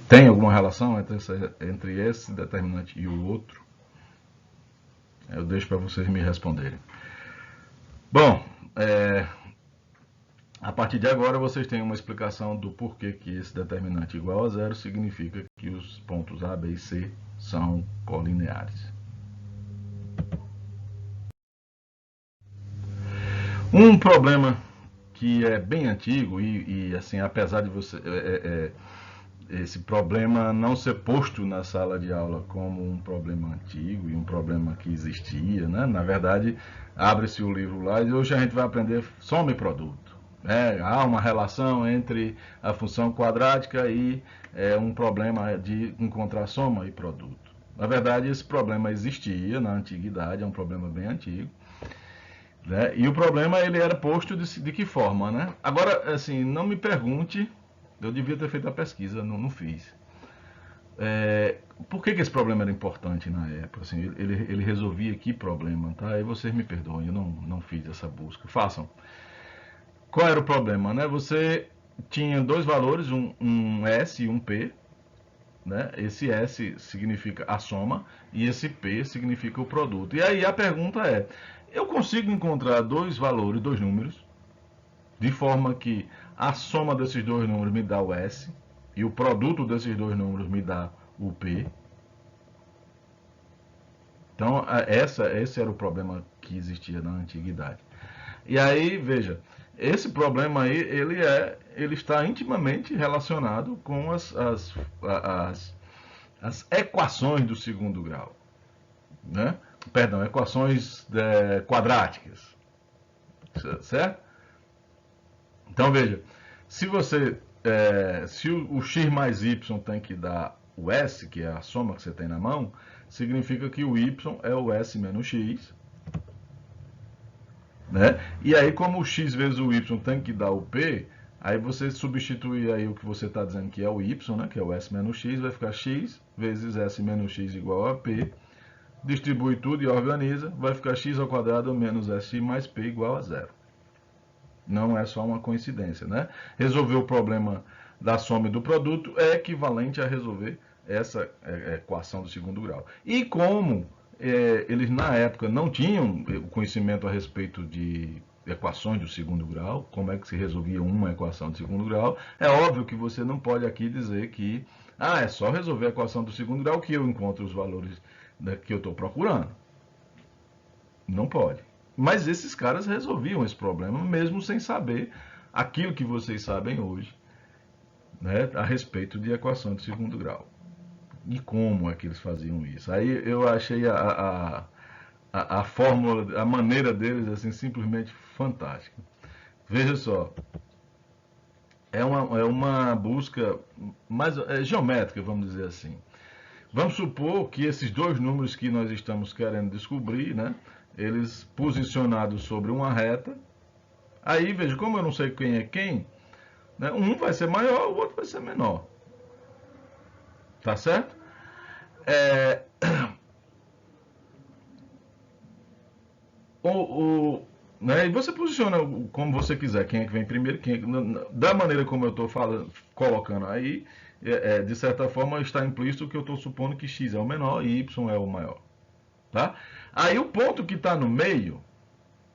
Tem alguma relação entre esse determinante e o outro? Eu deixo para vocês me responderem. Bom, a partir de agora vocês têm uma explicação do porquê que esse determinante igual a zero significa que os pontos A, B e C são colineares. Um problema que é bem antigo e assim, apesar de você esse problema não ser posto na sala de aula como um problema antigo e um problema que existia, né? Na verdade, abre-se o livro lá e hoje a gente vai aprender soma e produto. Há uma relação entre a função quadrática e um problema de encontrar soma e produto. Na verdade, esse problema existia na antiguidade, é um problema bem antigo. Né? E o problema ele era posto de que forma? Né? Agora, assim, não me pergunte, eu devia ter feito a pesquisa, não fiz. Por que esse problema era importante na época? Assim, ele resolvia que problema? Tá? Aí vocês me perdoem, eu não fiz essa busca. Façam. Qual era o problema? Né? Você tinha dois valores, um S e um P. Né? Esse S significa a soma e esse P significa o produto. E aí a pergunta é, eu consigo encontrar dois valores, dois números, de forma que a soma desses dois números me dá o S e o produto desses dois números me dá o P? Então, esse era o problema que existia na antiguidade. E aí, veja, esse problema aí, ele está intimamente relacionado com as equações do segundo grau. né? Perdão, equações quadráticas, certo? Então veja, se o x mais y tem que dar o s, que é a soma que você tem na mão, significa que o y é o s menos x, né? E aí, como o x vezes o y tem que dar o p, aí você substitui aí o que você está dizendo que é o y, né? Que é o s menos x, vai ficar x vezes s menos x igual a p. Distribui tudo e organiza, vai ficar x ao quadrado menos s mais p igual a zero. Não é só uma coincidência, né? Resolver o problema da soma e do produto é equivalente a resolver essa equação do segundo grau. E como eles na época não tinham o conhecimento a respeito de equações do segundo grau, como é que se resolvia uma equação do segundo grau, é óbvio que você não pode aqui dizer que é só resolver a equação do segundo grau que eu encontro os valores que eu estou procurando. Não pode. Mas esses caras resolviam esse problema mesmo sem saber aquilo que vocês sabem hoje, né, a respeito de equação de segundo grau. E como é que eles faziam isso? Aí eu achei a fórmula, a maneira deles assim simplesmente fantástica. Veja só, é uma busca mais geométrica, vamos dizer assim. Vamos supor que esses dois números que nós estamos querendo descobrir, né, eles posicionados sobre uma reta. Aí, veja, como eu não sei quem é quem, né, um vai ser maior, o outro vai ser menor. Tá certo? É, né, e você posiciona como você quiser, quem é que vem primeiro, da maneira como eu estou colocando aí, de certa forma está implícito que eu estou supondo que x é o menor e y é o maior. Tá? Aí o ponto que está no meio,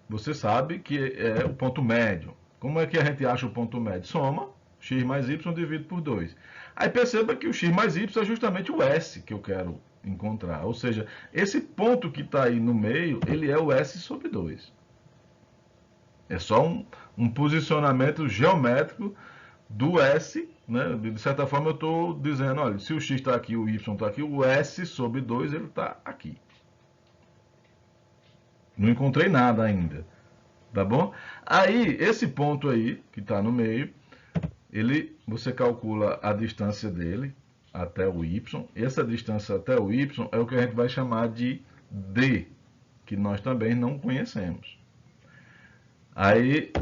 você sabe que é o ponto médio. Como é que a gente acha o ponto médio? Soma x mais y dividido por 2. Aí perceba que o x mais y é justamente o s que eu quero encontrar. Ou seja, esse ponto que está aí no meio, ele é o s sobre 2. É só um posicionamento geométrico do s, né? De certa forma eu estou dizendo, olha, se o x está aqui, o y está aqui, o s sobre 2 ele está aqui. Não encontrei nada ainda, tá bom? Aí, esse ponto aí, que está no meio, você calcula a distância dele até o y. Essa distância até o y é o que a gente vai chamar de d, que nós também não conhecemos. Aí,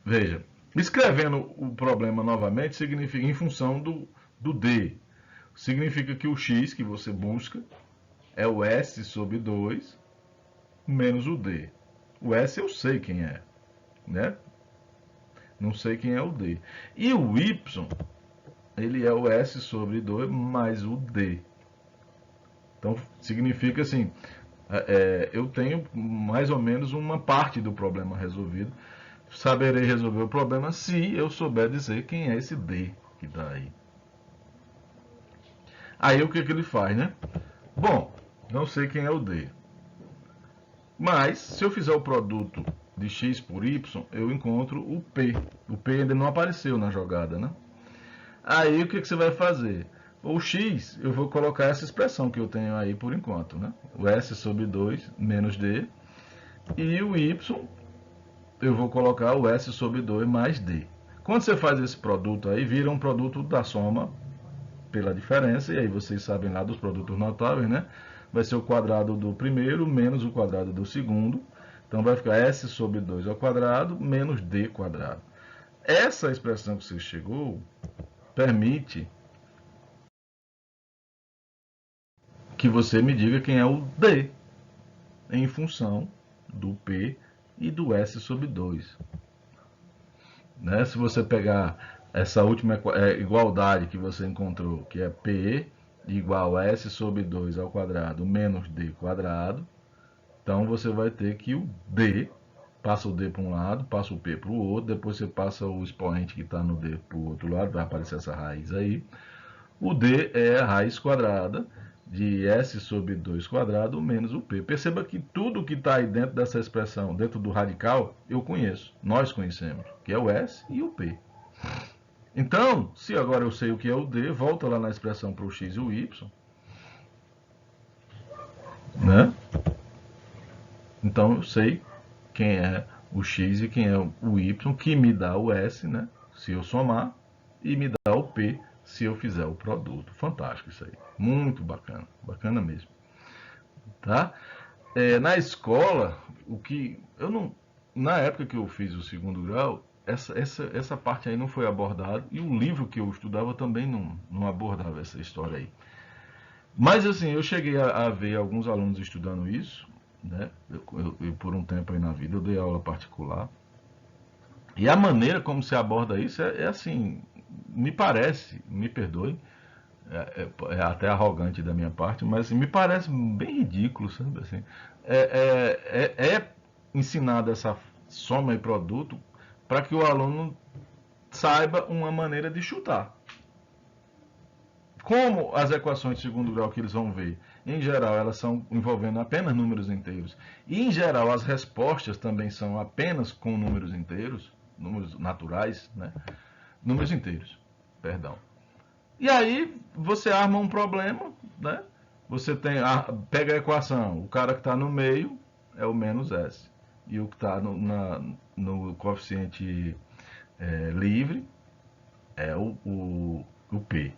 veja, escrevendo o problema novamente, significa em função do d. Significa que o x que você busca é o s sobre 2 menos o d. O s eu sei quem é, né? Não sei quem é o d. E o y, ele é o s sobre 2 mais o d. Então, significa assim, eu tenho mais ou menos uma parte do problema resolvido. Saberei resolver o problema se eu souber dizer quem é esse d que está aí. Aí o que ele faz, né? Bom, não sei quem é o d. Mas, se eu fizer o produto de x por y, eu encontro o p. O p ainda não apareceu na jogada, né? Aí o que você vai fazer? O x, eu vou colocar essa expressão que eu tenho aí por enquanto, né? O s sobre 2 menos d. E o y, eu vou colocar o s sobre 2 mais d. Quando você faz esse produto aí, vira um produto da soma pela diferença. E aí vocês sabem lá dos produtos notáveis, né? Vai ser o quadrado do primeiro menos o quadrado do segundo. Então vai ficar s sobre 2 ao quadrado menos d quadrado. Essa expressão que você chegou permite que você me diga quem é o d em função do p e do s sobre 2. Né? Se você pegar essa última igualdade que você encontrou, que é p igual a s sobre 2 ao quadrado menos d quadrado, então você vai ter que o d, passa o d para um lado, passa o p para o outro, depois você passa o expoente que está no d para o outro lado, vai aparecer essa raiz aí. O d é a raiz quadrada de s sobre 2 quadrado menos o p. Perceba que tudo que está aí dentro dessa expressão, dentro do radical, eu conheço, nós conhecemos, que é o s e o p. Então, se agora eu sei o que é o d, volta lá na expressão para o x e o y. né? Então eu sei quem é o x e quem é o y, que me dá o s, né? Se eu somar, e me dá o p se eu fizer o produto. Fantástico isso aí. Muito bacana. Bacana mesmo. Tá? Na escola, o que eu não, na época que eu fiz o segundo grau, essa parte aí não foi abordada e o livro que eu estudava também não abordava essa história aí. Mas assim, eu cheguei a ver alguns alunos estudando isso, né? Eu, por um tempo aí na vida, eu dei aula particular. E a maneira como se aborda isso é assim, me parece, me perdoe, é até arrogante da minha parte, mas assim, me parece bem ridículo, sabe? Assim, é ensinada essa soma e produto para que o aluno saiba uma maneira de chutar. Como as equações de segundo grau que eles vão ver, em geral, elas são envolvendo apenas números inteiros, e em geral as respostas também são apenas com números inteiros, números naturais, né? Números inteiros, perdão. E aí você arma um problema, né? Você pega a equação, o cara que está no meio é o menos S, e o que está no coeficiente livre é o P.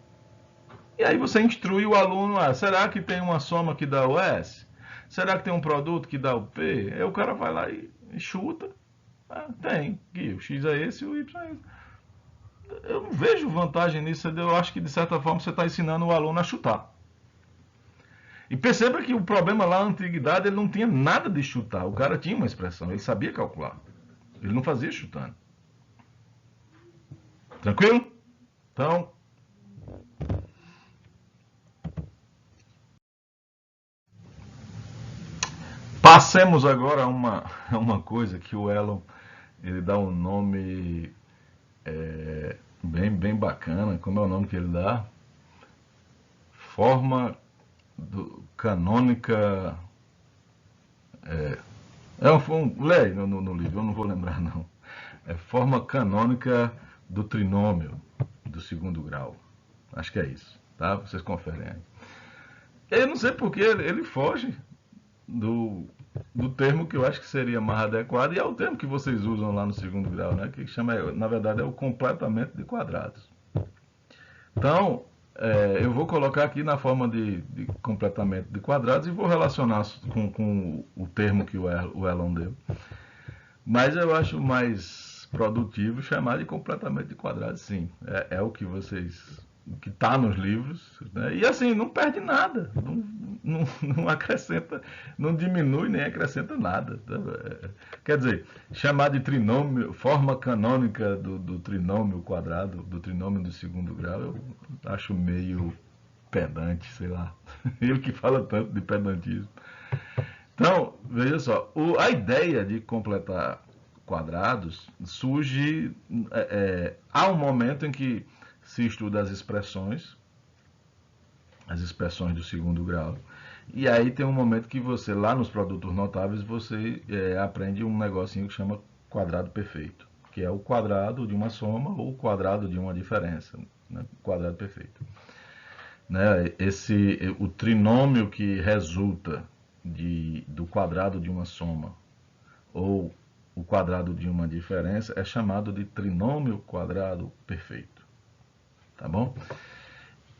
E aí você instrui o aluno a, será que tem uma soma que dá o S? Será que tem um produto que dá o P? Aí o cara vai lá e chuta. Ah, tem, Gui, o X é esse e o Y é esse. Eu não vejo vantagem nisso, eu acho que de certa forma você está ensinando o aluno a chutar. E perceba que o problema lá na antiguidade ele não tinha nada de chutar, o cara tinha uma expressão, ele sabia calcular. Ele não fazia chutando. Tranquilo? Então, passemos agora a uma coisa que o Elon ele dá um nome bem bacana. Como é o nome que ele dá? Forma canônica. Leia no livro, eu não vou lembrar não. É forma canônica do trinômio do segundo grau. Acho que é isso, tá? Vocês conferem aí. Eu não sei porque ele foge do termo que eu acho que seria mais adequado, e é o termo que vocês usam lá no segundo grau, né? Que chama, na verdade, é o completamento de quadrados. Então, eu vou colocar aqui na forma de completamento de quadrados e vou relacionar com o termo que o Elon deu. Mas eu acho mais produtivo chamar de completamento de quadrados, sim. É o que vocês. O que está nos livros, né? E assim, não perde nada, não acrescenta, não diminui nem acrescenta nada. Quer dizer, chamar de trinômio, forma canônica do trinômio quadrado, do trinômio do segundo grau, eu acho meio pedante, sei lá. Ele que fala tanto de pedantismo. Então, veja só, a ideia de completar quadrados surge. Há um momento em que se estuda as expressões do segundo grau, e aí tem um momento que você, lá nos produtos notáveis, você aprende um negocinho que chama quadrado perfeito, que é o quadrado de uma soma ou o quadrado de uma diferença, né? Quadrado perfeito. Né? O trinômio que resulta do quadrado de uma soma ou o quadrado de uma diferença é chamado de trinômio quadrado perfeito. Tá bom?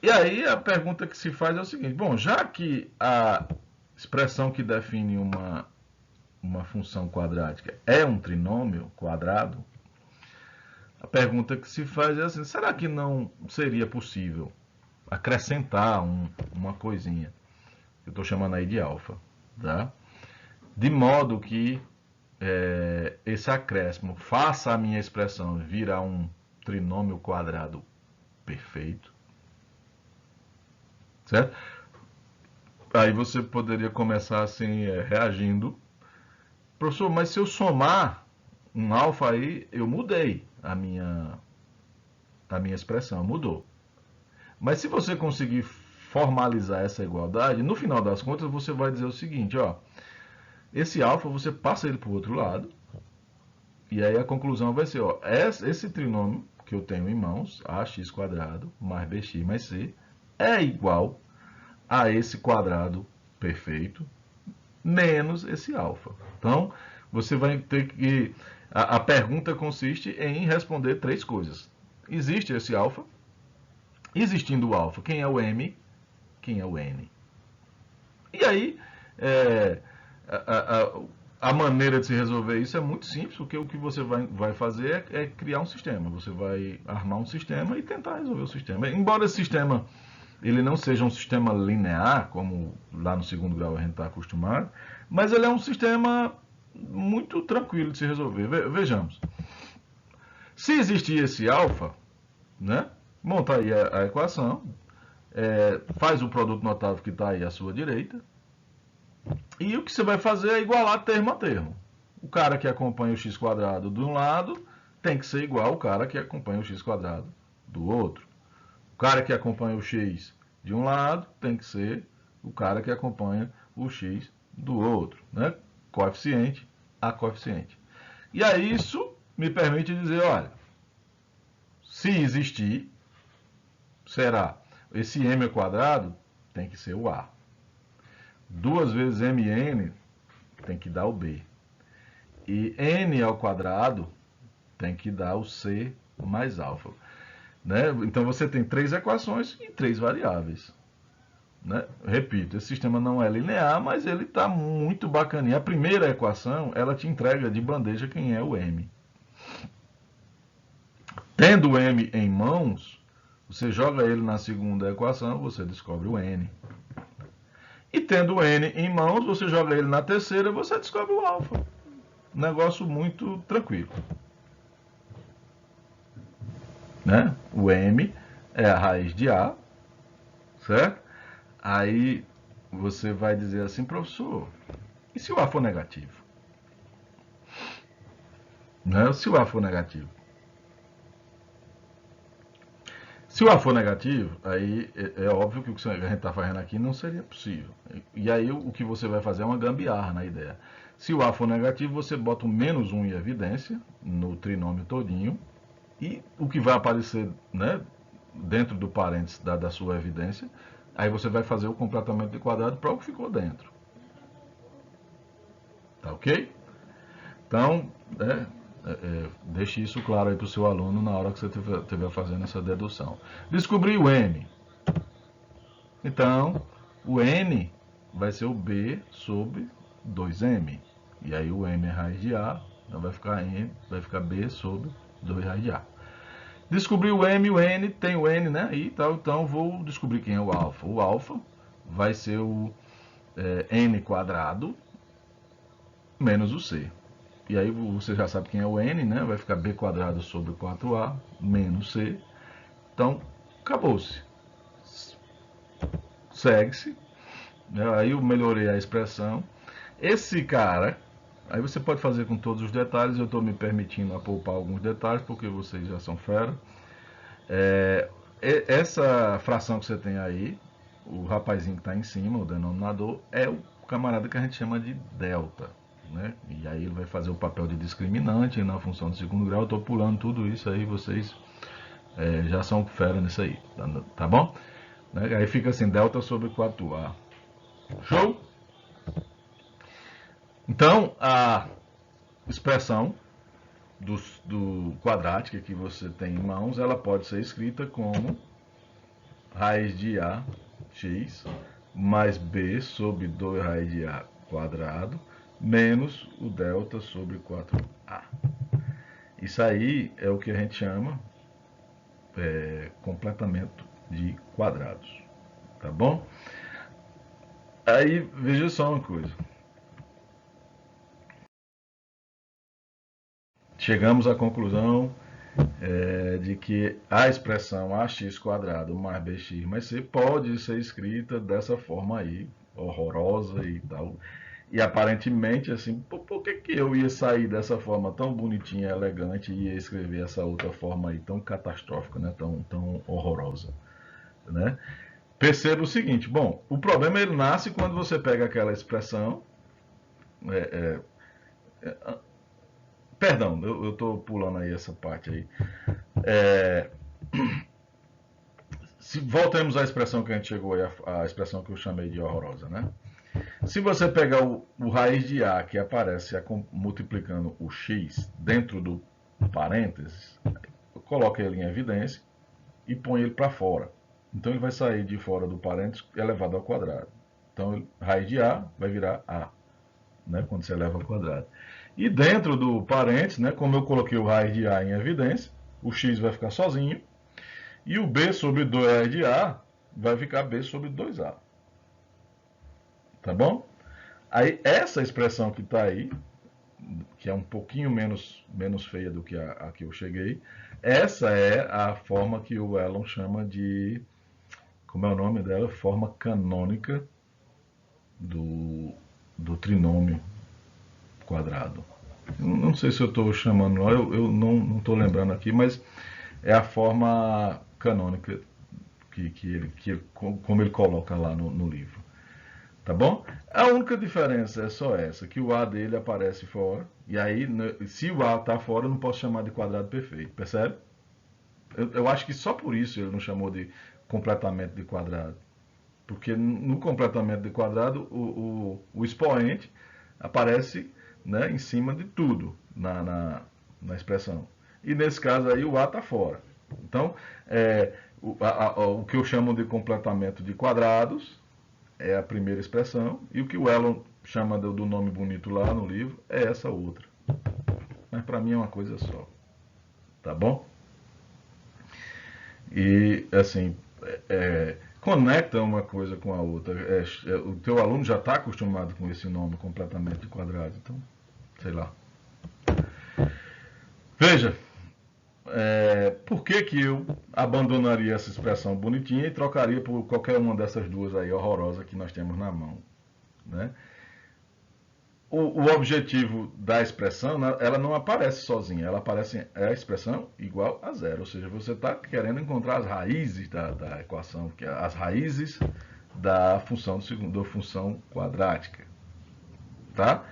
E aí a pergunta que se faz é o seguinte: bom, já que a expressão que define uma função quadrática é um trinômio quadrado, a pergunta que se faz é assim: será que não seria possível acrescentar uma coisinha, que eu estou chamando aí de alfa, tá? De modo que esse acréscimo faça a minha expressão virar um trinômio quadrado perfeito, certo? Aí você poderia começar assim, reagindo: professor, mas se eu somar um alfa aí, eu mudei a minha expressão, mudou. Mas se você conseguir formalizar essa igualdade, no final das contas você vai dizer o seguinte, ó: esse alfa você passa ele para o outro lado, e aí a conclusão vai ser, ó, esse trinômio que eu tenho em mãos, ax quadrado mais bx mais c, é igual a esse quadrado perfeito, menos esse alfa. Então, você vai ter que... A pergunta consiste em responder 3 coisas. Existe esse alfa? Existindo o alfa, quem é o M? Quem é o N? E aí, é, a maneira de se resolver isso é muito simples, porque o que você vai fazer é criar um sistema. Você vai armar um sistema e tentar resolver o sistema. Embora esse sistema ele não seja um sistema linear, como lá no segundo grau a gente está acostumado, mas ele é um sistema muito tranquilo de se resolver. Vejamos. Se existir esse alfa, né, monta aí a equação, faz o produto notável que está aí à sua direita, e o que você vai fazer é igualar termo a termo. O cara que acompanha o x quadrado de um lado tem que ser igual ao cara que acompanha o x quadrado do outro. O cara que acompanha o x de um lado tem que ser o cara que acompanha o x do outro, né? Coeficiente a coeficiente. E aí isso me permite dizer, olha, se existir, será esse m ao quadrado tem que ser o a. 2 vezes mn tem que dar o b. E n ao quadrado tem que dar o c mais alfa. Né? Então você tem 3 equações e 3 variáveis. Né? Repito, esse sistema não é linear, mas ele está muito bacaninha. A primeira equação, ela te entrega de bandeja quem é o m. Tendo o m em mãos, você joga ele na segunda equação, você descobre o n. E tendo o n em mãos, você joga ele na terceira, você descobre o alfa. Negócio muito tranquilo. Né? O m é a raiz de a, certo? Aí você vai dizer assim, professor, e se o a for negativo? Né? Se o a for negativo. Se o a for negativo, aí é óbvio que o que a gente está fazendo aqui não seria possível. E aí o que você vai fazer é uma gambiarra na ideia. Se o a for negativo, você bota um menos 1 em evidência, no trinômio todinho, e o que vai aparecer, né, dentro do parênteses da sua evidência, aí você vai fazer o completamento de quadrado para o que ficou dentro. Tá ok? Então, deixe isso claro aí para o seu aluno na hora que você estiver fazendo essa dedução. Descobri o m. Então, o n vai ser o b sobre 2m. E aí o m é raiz de a, então vai ficar b sobre 2 raiz de a. Descobri o m, o n, tem o n, né? E tal, então vou descobrir quem é o alfa. O alfa vai ser o n quadrado menos o c. E aí você já sabe quem é o n, né? Vai ficar b quadrado sobre 4a menos c. Então, acabou-se. Segue-se. Aí eu melhorei a expressão. Esse cara, aí você pode fazer com todos os detalhes. Eu estou me permitindo a poupar alguns detalhes, porque vocês já são fera. Essa fração que você tem aí, o rapazinho que está em cima, o denominador, é o camarada que a gente chama de delta. Né? E aí ele vai fazer o papel de discriminante na função de segundo grau. Eu estou pulando tudo isso aí, vocês já são fera nisso aí, tá bom? Né? Aí fica assim, delta sobre 4a. Show? Então, a expressão do quadrática que você tem em mãos, ela pode ser escrita como raiz de a x mais b sobre 2 raiz de a quadrado menos o delta sobre 4a. Isso aí é o que a gente chama completamento de quadrados. Tá bom? Aí, veja só uma coisa. Chegamos à conclusão de que a expressão ax quadrado mais bx mais c pode ser escrita dessa forma aí, horrorosa e tal. E aparentemente, assim, por que eu ia sair dessa forma tão bonitinha, elegante e ia escrever essa outra forma aí tão catastrófica, né? Tão horrorosa, né? Perceba o seguinte, bom, o problema ele nasce quando você pega aquela expressão, perdão, eu estou pulando aí essa parte aí. Se voltemos à expressão que a gente chegou aí, a expressão que eu chamei de horrorosa, né? Se você pegar o raiz de A, que aparece multiplicando o x dentro do parênteses, coloca ele em evidência e põe ele para fora. Então ele vai sair de fora do parênteses elevado ao quadrado. Então raiz de A vai virar A, né, quando você eleva ao quadrado. E dentro do parênteses, né, como eu coloquei o raiz de A em evidência, o x vai ficar sozinho e o b sobre 2 raiz de A vai ficar b sobre 2A. Tá bom? Aí essa expressão que está aí, que é um pouquinho menos feia do que a que eu cheguei, essa é a forma que o Elon chama de, como é o nome dela? Forma canônica do trinômio quadrado. Não sei se eu estou chamando, eu não estou lembrando aqui, mas é a forma canônica como ele coloca lá no livro. Tá bom? A única diferença é só essa, que o A dele aparece fora, e aí, se o A está fora, eu não posso chamar de quadrado perfeito, percebe? Eu acho que só por isso ele não chamou de completamento de quadrado. Porque no completamento de quadrado, o expoente aparece, né, em cima de tudo na expressão. E nesse caso aí, o A está fora. Então, o que eu chamo de completamento de quadrados é a primeira expressão, e o que o Elon chama do nome bonito lá no livro é essa outra. Mas para mim é uma coisa só. Tá bom? E, assim, conecta uma coisa com a outra. O teu aluno já está acostumado com esse nome completamente de quadrado, então, sei lá. Veja, por que eu abandonaria essa expressão bonitinha e trocaria por qualquer uma dessas duas aí horrorosas que nós temos na mão, né? O objetivo da expressão, ela não aparece sozinha, ela aparece a expressão igual a zero, ou seja, você está querendo encontrar as raízes da equação, que é as raízes da função quadrática, tá?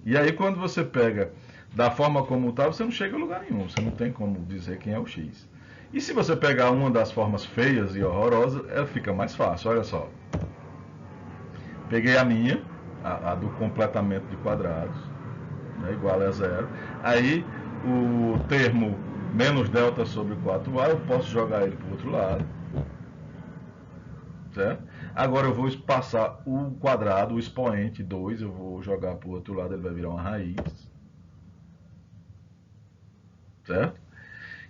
E aí quando você pega da forma como está, você não chega a lugar nenhum, você não tem como dizer quem é o x. E se você pegar uma das formas feias e horrorosas, ela fica mais fácil, olha só. Peguei a minha, a do completamento de quadrados, né, igual a zero. Aí o termo menos delta sobre 4a, eu posso jogar ele para o outro lado. Certo? Agora eu vou passar o quadrado, o expoente 2, eu vou jogar para o outro lado, ele vai virar uma raiz. Certo?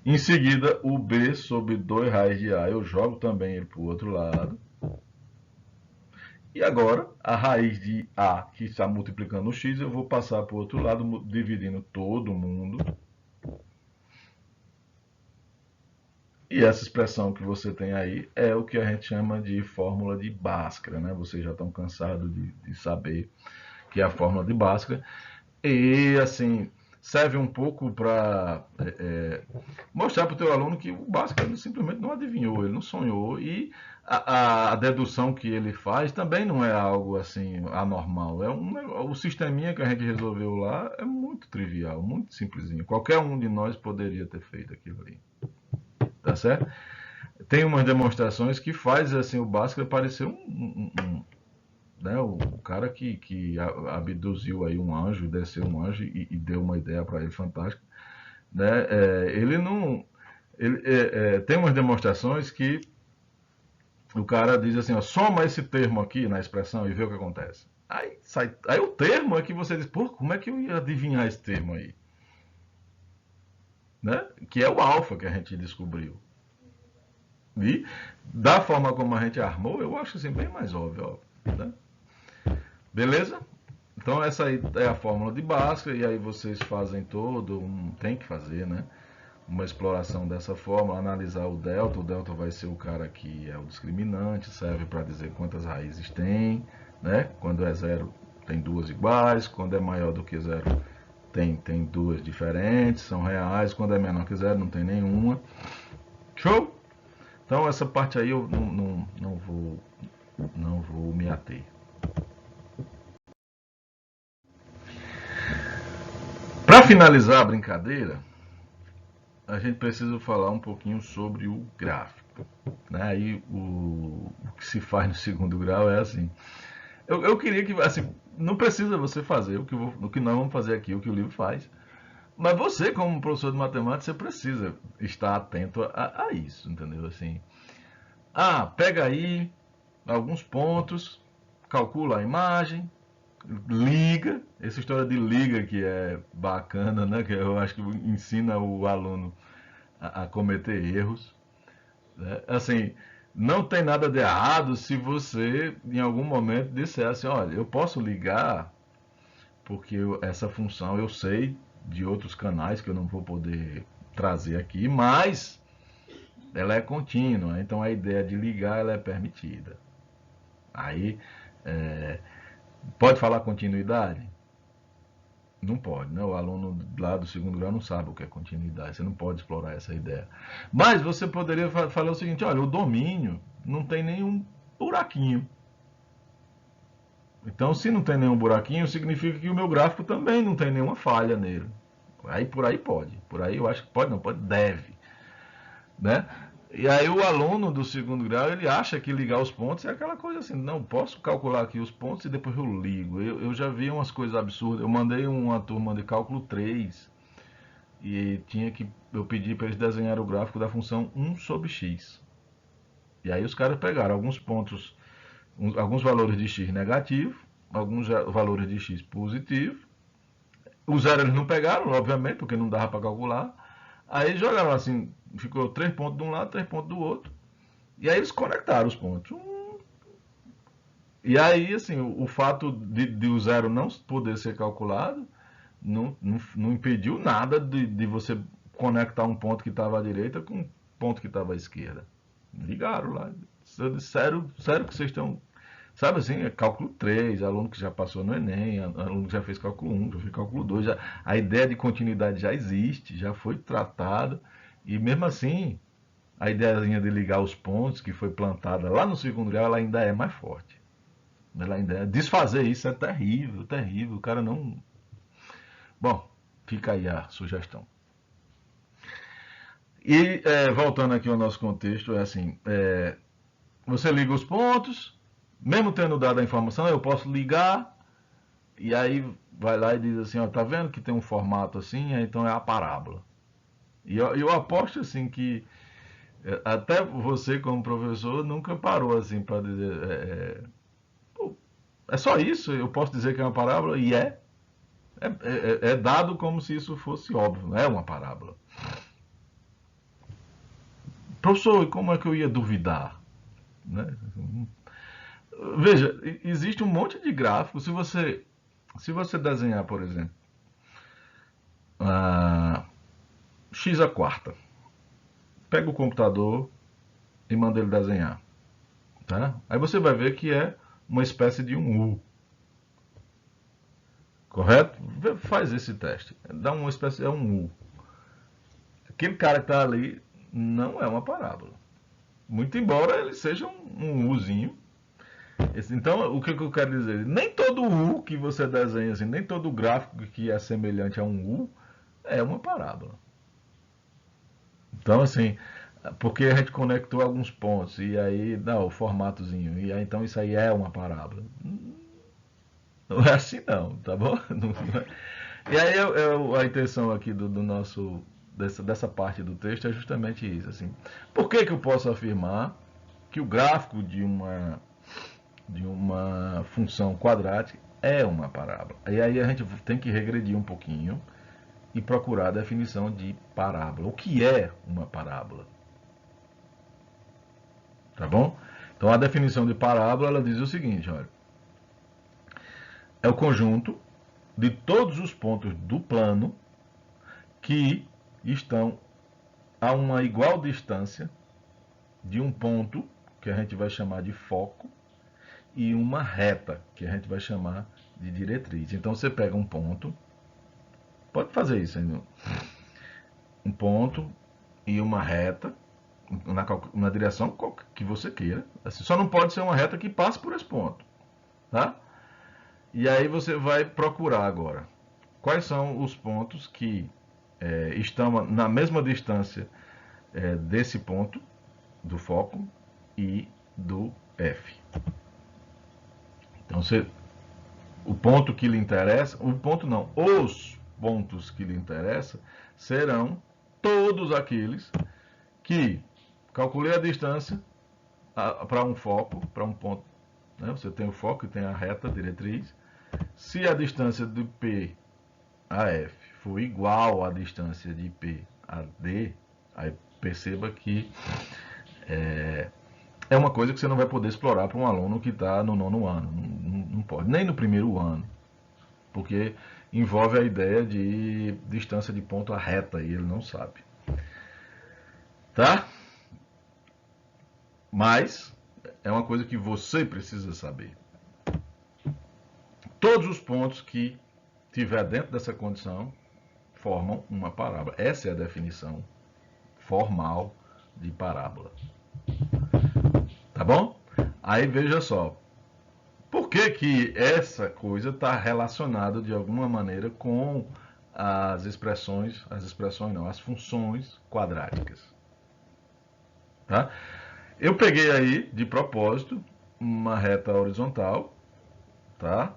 Em seguida, o b sobre 2 raiz de a, eu jogo também ele para o outro lado. E agora, a raiz de a, que está multiplicando o x, eu vou passar para o outro lado, dividindo todo mundo. E essa expressão que você tem aí é o que a gente chama de fórmula de Bhaskara, né? Vocês já estão cansados de saber que é a fórmula de Bhaskara. E, assim, serve um pouco para mostrar para o teu aluno que o Bhaskara ele simplesmente não adivinhou, ele não sonhou. E a dedução que ele faz também não é algo assim anormal. O sisteminha que a gente resolveu lá é muito trivial, muito simplesinho. Qualquer um de nós poderia ter feito aquilo ali. Tá certo? Tem umas demonstrações que faz assim o Bhaskara parecer né, o cara que abduziu aí um anjo, desceu um anjo e deu uma ideia para ele fantástica, né? Ele não, tem umas demonstrações que o cara diz assim, ó, soma esse termo aqui na expressão e vê o que acontece. Aí o termo é que você diz, pô, como é que eu ia adivinhar esse termo aí? Né? Que é o alfa que a gente descobriu. E da forma como a gente armou, eu acho assim bem mais óbvio. Né? Beleza? Então essa aí é a fórmula de Bhaskara e aí vocês fazem tem que fazer, né? Uma exploração dessa fórmula, analisar o delta. O delta vai ser o cara que é o discriminante, serve para dizer quantas raízes tem, né? Quando é zero tem duas iguais, quando é maior do que zero tem duas diferentes, são reais, quando é menor que zero não tem nenhuma. Show? Então essa parte aí eu não vou me ater. Para finalizar a brincadeira, a gente precisa falar um pouquinho sobre o gráfico. Né? Aí o que se faz no segundo grau é assim: Eu queria que, assim, não precisa você fazer o que nós vamos fazer aqui, o que o livro faz. Mas você, como professor de matemática, você precisa estar atento a isso, entendeu? Assim, pega aí alguns pontos, calcula a imagem, liga. Essa história de liga que é bacana, né? Que eu acho que ensina o aluno a cometer erros, né? Assim, não tem nada de errado se você, em algum momento, disser assim, olha, eu posso ligar porque essa função eu sei de outros canais que eu não vou poder trazer aqui, mas ela é contínua, então a ideia de ligar ela é permitida. Aí, é, pode falar continuidade? Não pode, né? O aluno lá do segundo grau não sabe o que é continuidade, você não pode explorar essa ideia. Mas você poderia falar o seguinte, olha, o domínio não tem nenhum buraquinho. Então, se não tem nenhum buraquinho, significa que o meu gráfico também não tem nenhuma falha nele. Aí por aí pode. Por aí eu acho que pode, não pode, deve, né? E aí o aluno do segundo grau, ele acha que ligar os pontos é aquela coisa assim, não, posso calcular aqui os pontos e depois eu ligo. Eu já vi umas coisas absurdas. Eu mandei uma turma de cálculo 3 e eu pedi para eles desenhar o gráfico da função 1 sobre x. E aí os caras pegaram alguns pontos, alguns valores de x negativo, alguns valores de x positivo. O zero eles não pegaram, obviamente, porque não dava para calcular. Aí jogaram assim, ficou 3 pontos de um lado, 3 pontos do outro. E aí eles conectaram os pontos. E aí, assim, o fato de o zero não poder ser calculado não impediu nada de você conectar um ponto que estava à direita com um ponto que estava à esquerda. Ligaram lá. Eu disse, sério que vocês estão. Sabe assim, é cálculo 3, aluno que já passou no Enem, aluno que já fez cálculo 1, já fez cálculo 2, a ideia de continuidade já existe, já foi tratada, e mesmo assim, a ideiazinha de ligar os pontos, que foi plantada lá no segundo grau, ela ainda é mais forte. Ela ainda é. Desfazer isso é terrível, terrível. O cara não. Bom, fica aí a sugestão. E voltando aqui ao nosso contexto, é assim: você liga os pontos, mesmo tendo dado a informação, eu posso ligar, e aí vai lá e diz assim: ó, tá vendo que tem um formato assim, então é a parábola. E eu aposto assim que até você, como professor, nunca parou assim para dizer: é só isso, eu posso dizer que é uma parábola, e é dado como se isso fosse óbvio, não é uma parábola. Professor, e como é que eu ia duvidar? Né? Veja, existe um monte de gráficos. Se você desenhar, por exemplo, x a quarta, pega o computador e manda ele desenhar. Tá? Aí você vai ver que é uma espécie de um U. Correto? Faz esse teste. Dá uma espécie, é um U. Aquele cara que está ali não é uma parábola. Muito embora ele seja um Uzinho. Então, o que eu quero dizer? Nem todo U que você desenha, assim, nem todo gráfico que é semelhante a um U é uma parábola. Então, assim, porque a gente conectou alguns pontos e aí dá o formatozinho, e aí então isso aí é uma parábola. Não é assim não, tá bom? E aí a intenção aqui do nosso dessa parte do texto é justamente isso, assim. Por que eu posso afirmar que o gráfico de uma função quadrática é uma parábola? E aí a gente tem que regredir um pouquinho e procurar a definição de parábola. O que é uma parábola? Tá bom? Então a definição de parábola ela diz o seguinte, olha, é o conjunto de todos os pontos do plano que estão a uma igual distância de um ponto que a gente vai chamar de foco e uma reta que a gente vai chamar de diretriz. Então você pega um ponto, pode fazer isso ainda, um ponto e uma reta na direção que você queira. Assim, só não pode ser uma reta que passe por esse ponto, tá? E aí você vai procurar agora quais são os pontos que estão na mesma distância desse ponto do foco e do F. Então, o ponto que lhe interessa, o ponto não, os pontos que lhe interessam serão todos aqueles que calculei a distância para um foco, para um ponto, né? Você tem o foco e tem a reta diretriz. Se a distância de P a F for igual à distância de P a D, aí perceba que é uma coisa que você não vai poder explorar para um aluno que está no nono ano. Não pode, nem no primeiro ano, porque envolve a ideia de distância de ponto a reta e ele não sabe. Tá? Mas é uma coisa que você precisa saber. Todos os pontos que tiver dentro dessa condição formam uma parábola. Essa é a definição formal de parábola. Tá bom? Aí veja só. Por que que essa coisa está relacionada de alguma maneira com as expressões não, as funções quadráticas? Tá? Eu peguei aí, de propósito, uma reta horizontal, tá?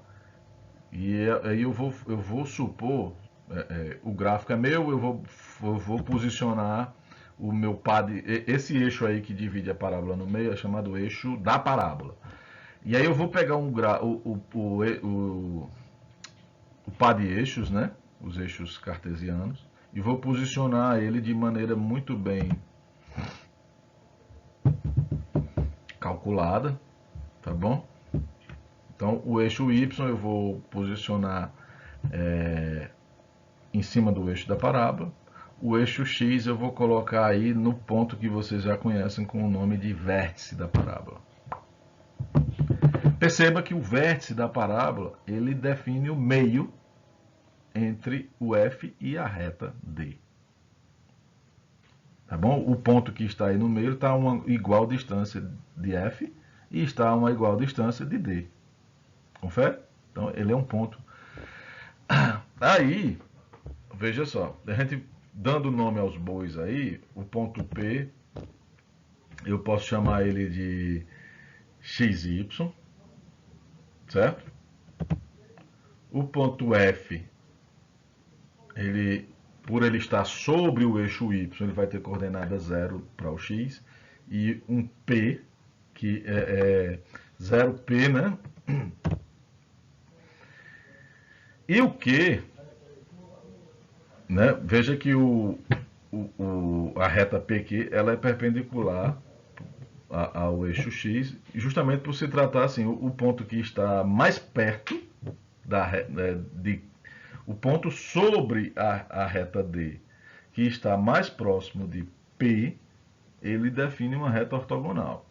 E aí eu vou supor, o gráfico é meu, eu vou posicionar o meu pad, esse eixo aí que divide a parábola no meio é chamado eixo da parábola. E aí eu vou pegar o par de eixos, né? Os eixos cartesianos, e vou posicionar ele de maneira muito bem calculada, tá bom? Então o eixo Y eu vou posicionar em cima do eixo da parábola. O eixo X eu vou colocar aí no ponto que vocês já conhecem com o nome de vértice da parábola. Perceba que o vértice da parábola ele define o meio entre o F e a reta D. Tá bom? O ponto que está aí no meio está a uma igual distância de F e está a uma igual distância de D. Confere? Então ele é um ponto. Aí, veja só, a gente dando nome aos bois aí, o ponto P, eu posso chamar ele de XY, certo? O ponto F, por ele estar sobre o eixo Y, ele vai ter coordenada 0 para o X, e um P, que é 0P, né? E o Q, né? Veja que a reta PQ ela é perpendicular ao eixo X, justamente por se tratar assim, o ponto que está mais perto o ponto sobre a reta D, que está mais próximo de P, ele define uma reta ortogonal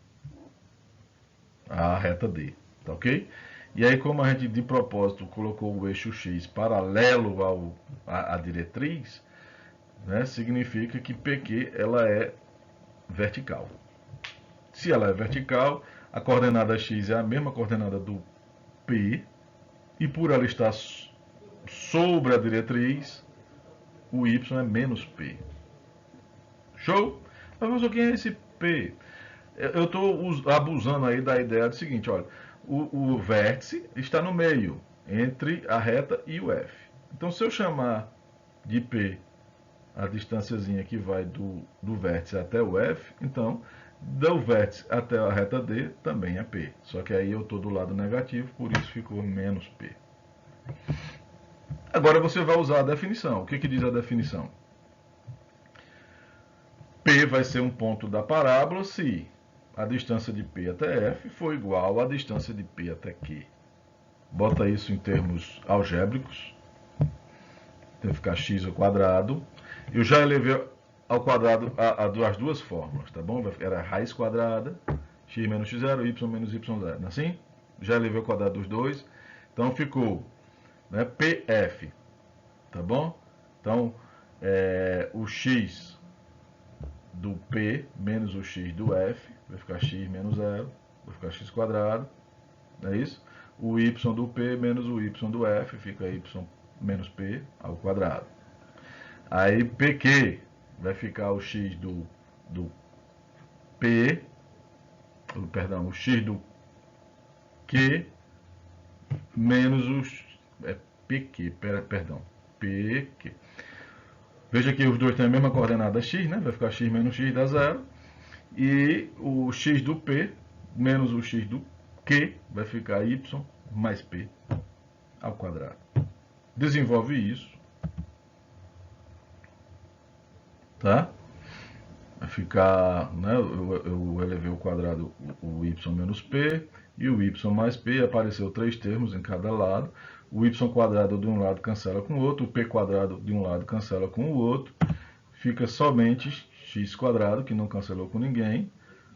à reta D, tá ok? E aí, como a gente de propósito colocou o eixo X paralelo à diretriz, né, significa que PQ ela é vertical. Se ela é vertical, a coordenada X é a mesma coordenada do P, e por ela estar sobre a diretriz, o Y é menos P. Show? Mas professor, quem é esse P? Eu estou abusando aí da ideia do seguinte, olha, o vértice está no meio, entre a reta e o F. Então, se eu chamar de P a distânciazinha que vai do vértice até o F, então, do vértice até a reta D também é P. Só que aí eu estou do lado negativo, por isso ficou menos P. Agora você vai usar a definição. O que diz a definição? P vai ser um ponto da parábola se a distância de P até F for igual à distância de P até Q. Bota isso em termos algébricos. Tem que ficar x ao quadrado. Eu já elevei ao quadrado as duas fórmulas, tá bom? Era raiz quadrada, x menos x0, y menos y0. Não é assim? Já elevei ao quadrado dos dois. Então ficou, né, PF, tá bom? Então, o x do P menos o x do F, vai ficar x menos 0, vai ficar x quadrado, não é isso? O y do P menos o y do F, fica y menos P ao quadrado. Aí PQ vai ficar o x do P, perdão, o x do Q menos PQ, perdão, PQ. Veja que os dois têm a mesma coordenada x, né? Vai ficar x menos x dá zero. E o x do P menos o x do Q vai ficar y mais P ao quadrado. Desenvolve isso, tá? Vai ficar, né? Eu elevei o quadrado, o y menos P e o y mais P. Apareceu 3 termos em cada lado. O y quadrado de um lado cancela com o outro, o p quadrado de um lado cancela com o outro. Fica somente x quadrado, que não cancelou com ninguém,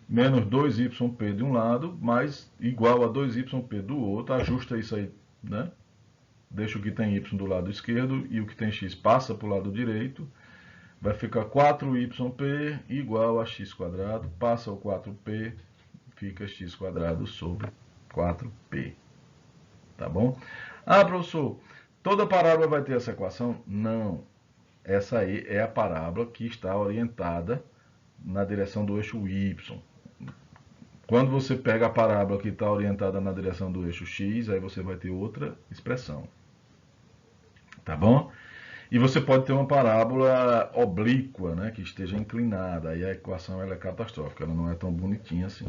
menos 2yp de um lado, mais igual a 2yp do outro. Ajusta isso aí, né? Deixa o que tem y do lado esquerdo e o que tem x passa para o lado direito. Vai ficar 4yp igual a x quadrado. Passa o 4p, fica x quadrado sobre 4p. Tá bom? Ah, professor, toda parábola vai ter essa equação? Não. Essa aí é a parábola que está orientada na direção do eixo y. Quando você pega a parábola que está orientada na direção do eixo x, aí você vai ter outra expressão. Tá bom? E você pode ter uma parábola oblíqua, né, que esteja inclinada. Aí a equação ela é catastrófica, ela não é tão bonitinha assim.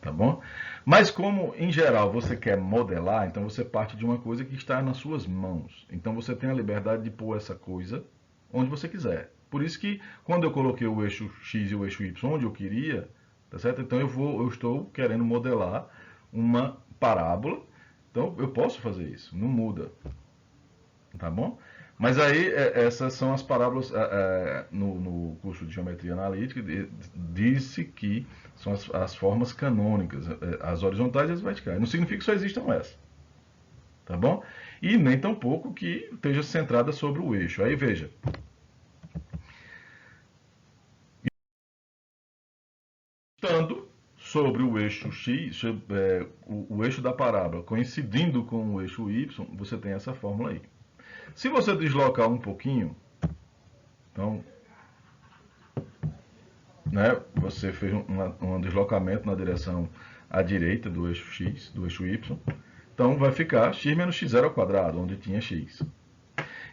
Tá bom? Mas como, em geral, você quer modelar, então você parte de uma coisa que está nas suas mãos. Então você tem a liberdade de pôr essa coisa onde você quiser. Por isso que, quando eu coloquei o eixo x e o eixo y onde eu queria, tá certo? Então eu estou querendo modelar uma parábola. Então eu posso fazer isso, não muda. Tá bom? Mas aí, essas são as parábolas, no curso de Geometria Analítica, disse que são as formas canônicas, as horizontais e as verticais. Não significa que só existam essas. Tá bom? E nem tampouco que esteja centrada sobre o eixo. Aí veja. Estando sobre o eixo x, o eixo da parábola coincidindo com o eixo y, você tem essa fórmula aí. Se você deslocar um pouquinho, então, né, você fez um deslocamento na direção à direita do eixo x, do eixo y, então vai ficar x menos x0 ao quadrado, onde tinha x.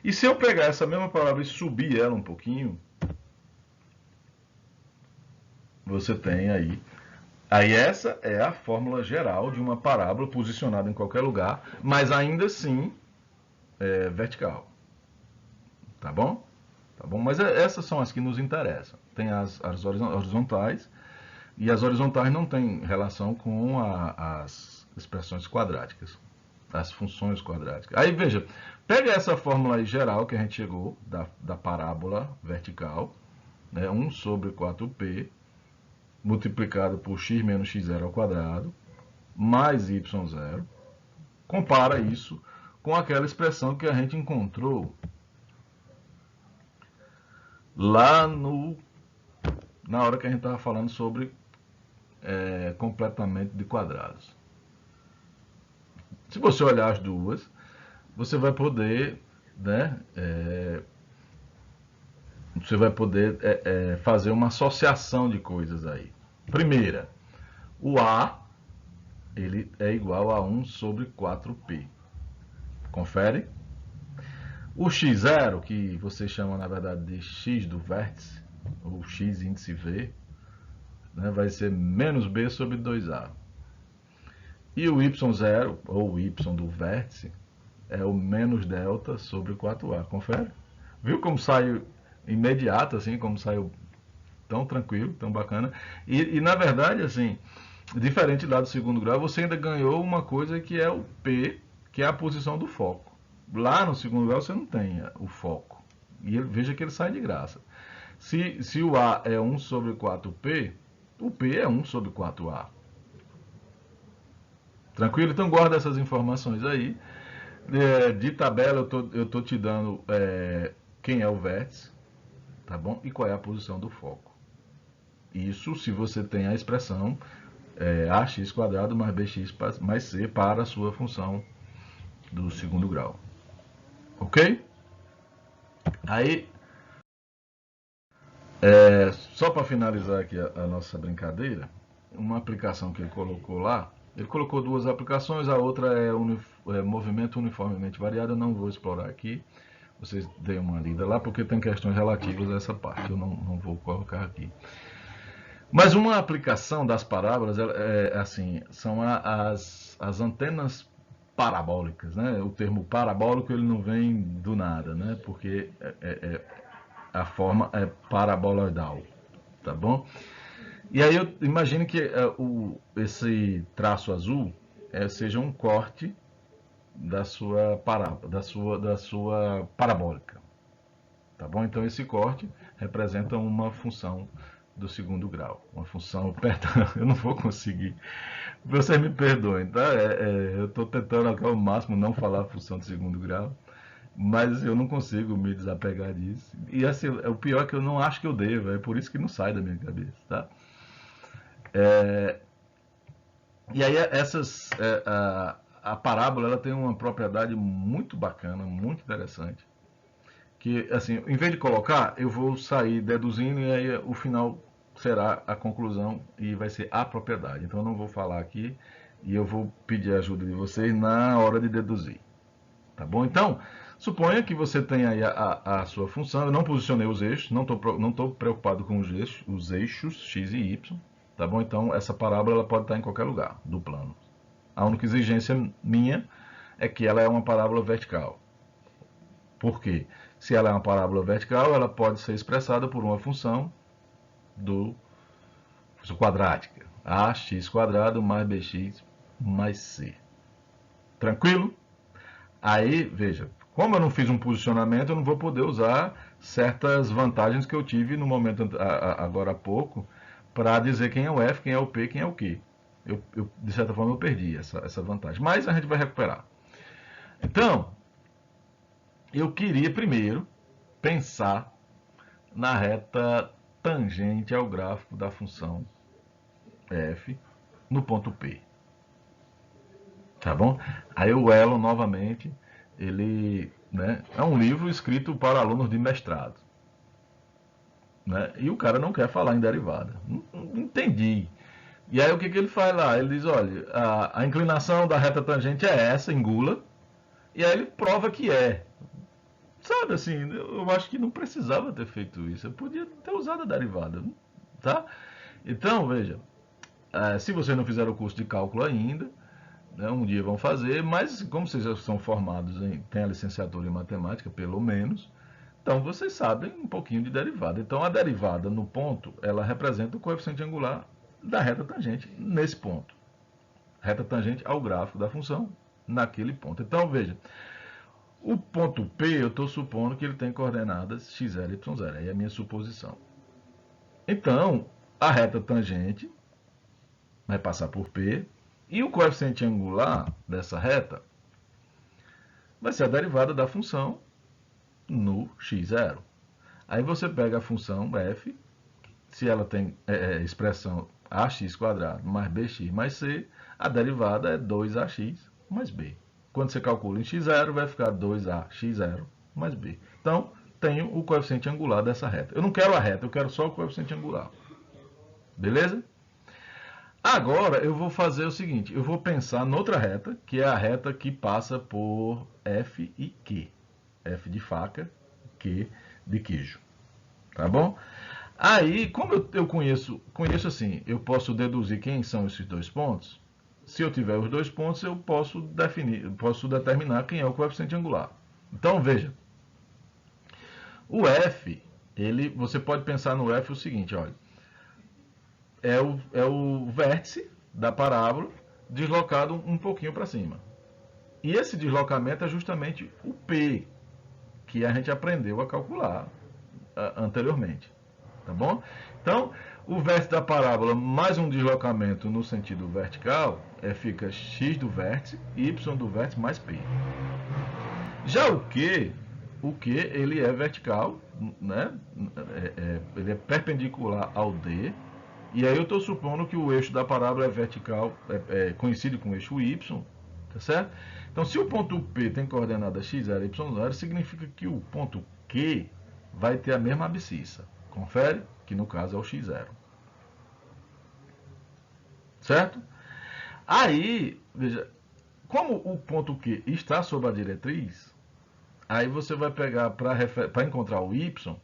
E se eu pegar essa mesma parábola e subir ela um pouquinho, você tem aí. Aí essa é a fórmula geral de uma parábola posicionada em qualquer lugar, mas ainda assim vertical. Tá bom? Tá bom? Mas essas são as que nos interessam. Tem as horizontais, e as horizontais não têm relação com as expressões quadráticas, as funções quadráticas. Aí veja, pega essa fórmula aí geral que a gente chegou, da parábola vertical, né, 1 sobre 4p, multiplicado por x menos x0 ao quadrado, mais y0. Compara isso com aquela expressão que a gente encontrou lá na hora que a gente estava falando sobre completamento de quadrados. Se você olhar as duas, você vai poder, né, fazer uma associação de coisas aí. Primeira, o A ele é igual a 1 sobre 4p. Confere? O x0, que você chama na verdade de x do vértice, ou x índice v, né, vai ser menos b sobre 2a. E o y0, ou o y do vértice, é o menos delta sobre 4a. Confere? Viu como saiu imediato, assim, como saiu tão tranquilo, tão bacana. E na verdade, assim, diferente lá do segundo grau, você ainda ganhou uma coisa que é o P, que é a posição do foco. Lá no segundo grau você não tem o foco. E veja que ele sai de graça. Se o A é 1 sobre 4P, o P é 1 sobre 4A. Tranquilo? Então guarda essas informações aí. De tabela eu tô te dando quem é o vértice, tá bom? E qual é a posição do foco. Isso se você tem a expressão ax quadrado mais bx mais c para a sua função do segundo grau. Ok? Aí, só para finalizar aqui a nossa brincadeira, uma aplicação que ele colocou lá, Ele colocou duas aplicações, a outra é movimento uniformemente variado, eu não vou explorar aqui. Vocês deem uma lida lá, porque tem questões relativas a essa parte, eu não vou colocar aqui. Mas uma aplicação das parábolas, assim, são as antenas parabólicas, né? O termo parabólico ele não vem do nada, né? Porque a forma é paraboloidal, tá bom? E aí eu imagino que esse traço azul seja um corte da sua parábola, da sua parabólica, tá bom? Então esse corte representa uma função do segundo grau, uma função, perdão, eu não vou conseguir, vocês me perdoem, tá? Eu estou tentando ao máximo não falar função do segundo grau, mas eu não consigo me desapegar disso. E assim, o pior é que eu não acho que eu devo, é por isso que não sai da minha cabeça, tá? E aí a parábola ela tem uma propriedade muito bacana, muito interessante, que assim, em vez de colocar, eu vou sair deduzindo e aí o final será a conclusão e vai ser a propriedade. Então eu não vou falar aqui e eu vou pedir a ajuda de vocês na hora de deduzir. Tá bom? Então, suponha que você tenha aí a sua função. Eu não posicionei os eixos, não estou preocupado com os eixos x e y. Tá bom? Então, essa parábola ela pode estar em qualquer lugar do plano. A única exigência minha é que ela é uma parábola vertical. Por quê? Se ela é uma parábola vertical, ela pode ser expressada por uma função quadrática. Ax quadrado mais bx mais c. Tranquilo? Aí, veja, como eu não fiz um posicionamento, eu não vou poder usar certas vantagens que eu tive no momento agora há pouco para dizer quem é o F, quem é o P, quem é o Q. De certa forma, eu perdi essa vantagem. Mas a gente vai recuperar. Então, eu queria primeiro pensar na reta tangente ao gráfico da função f no ponto P. Tá bom? Aí o Elon, novamente, ele é um livro escrito para alunos de mestrado. Né? E o cara não quer falar em derivada. Não entendi. E aí o que ele faz lá? Ele diz, olha, a inclinação da reta tangente é essa, engula, e aí ele prova que é. Sabe assim, eu acho que não precisava ter feito isso. Eu podia ter usado a derivada. Tá? Então, veja, se vocês não fizeram o curso de cálculo ainda, né, um dia vão fazer, mas como vocês já são formados, têm a licenciatura em matemática, pelo menos, então vocês sabem um pouquinho de derivada. Então a derivada no ponto, ela representa o coeficiente angular da reta tangente nesse ponto. Reta tangente ao gráfico da função naquele ponto. Então veja, o ponto P eu estou supondo que ele tem coordenadas x0 e y0. Aí é a minha suposição. Então a reta tangente vai passar por P e o coeficiente angular dessa reta vai ser a derivada da função no x0. Aí você pega a função f, se ela tem expressão ax quadrado mais bx mais c, a derivada é 2ax mais b. Quando você calcula em x0, vai ficar 2ax0 mais b. Então, tenho o coeficiente angular dessa reta. Eu não quero a reta, eu quero só o coeficiente angular. Beleza? Agora, eu vou fazer o seguinte, eu vou pensar noutra reta, que é a reta que passa por f e q. F de faca, Q de queijo. Tá bom? Aí, como eu conheço assim, eu posso deduzir quem são esses dois pontos. Se eu tiver os dois pontos, eu posso determinar quem é o coeficiente angular. Então, veja. O F, você pode pensar no F o seguinte, olha. É o vértice da parábola deslocado um pouquinho para cima. E esse deslocamento é justamente o P, que a gente aprendeu a calcular anteriormente. Tá bom? Então, o vértice da parábola mais um deslocamento no sentido vertical fica x do vértice, y do vértice mais p. Já o Q ele é vertical, né? Ele é perpendicular ao D, e aí eu estou supondo que o eixo da parábola é vertical, coincide com o eixo y, tá certo? Então, se o ponto P tem coordenada x0 e y0, significa que o ponto Q vai ter a mesma abscissa. Confere? Que no caso é o x0. Certo? Aí, veja, como o ponto Q está sob a diretriz, aí você vai pegar, para encontrar o Y,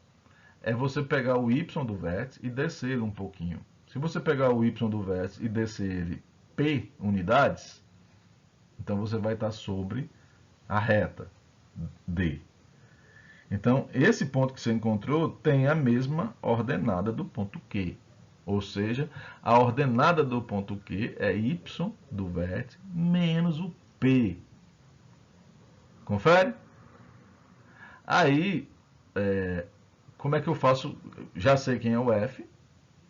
é você pegar o Y do vértice e descer ele um pouquinho. Se você pegar o Y do vértice e descer ele P unidades, então você vai estar sobre a reta D. Então, esse ponto que você encontrou tem a mesma ordenada do ponto Q. Ou seja, a ordenada do ponto Q é y do vértice menos o P. Confere? Aí, como é que eu faço? Já sei quem é o F,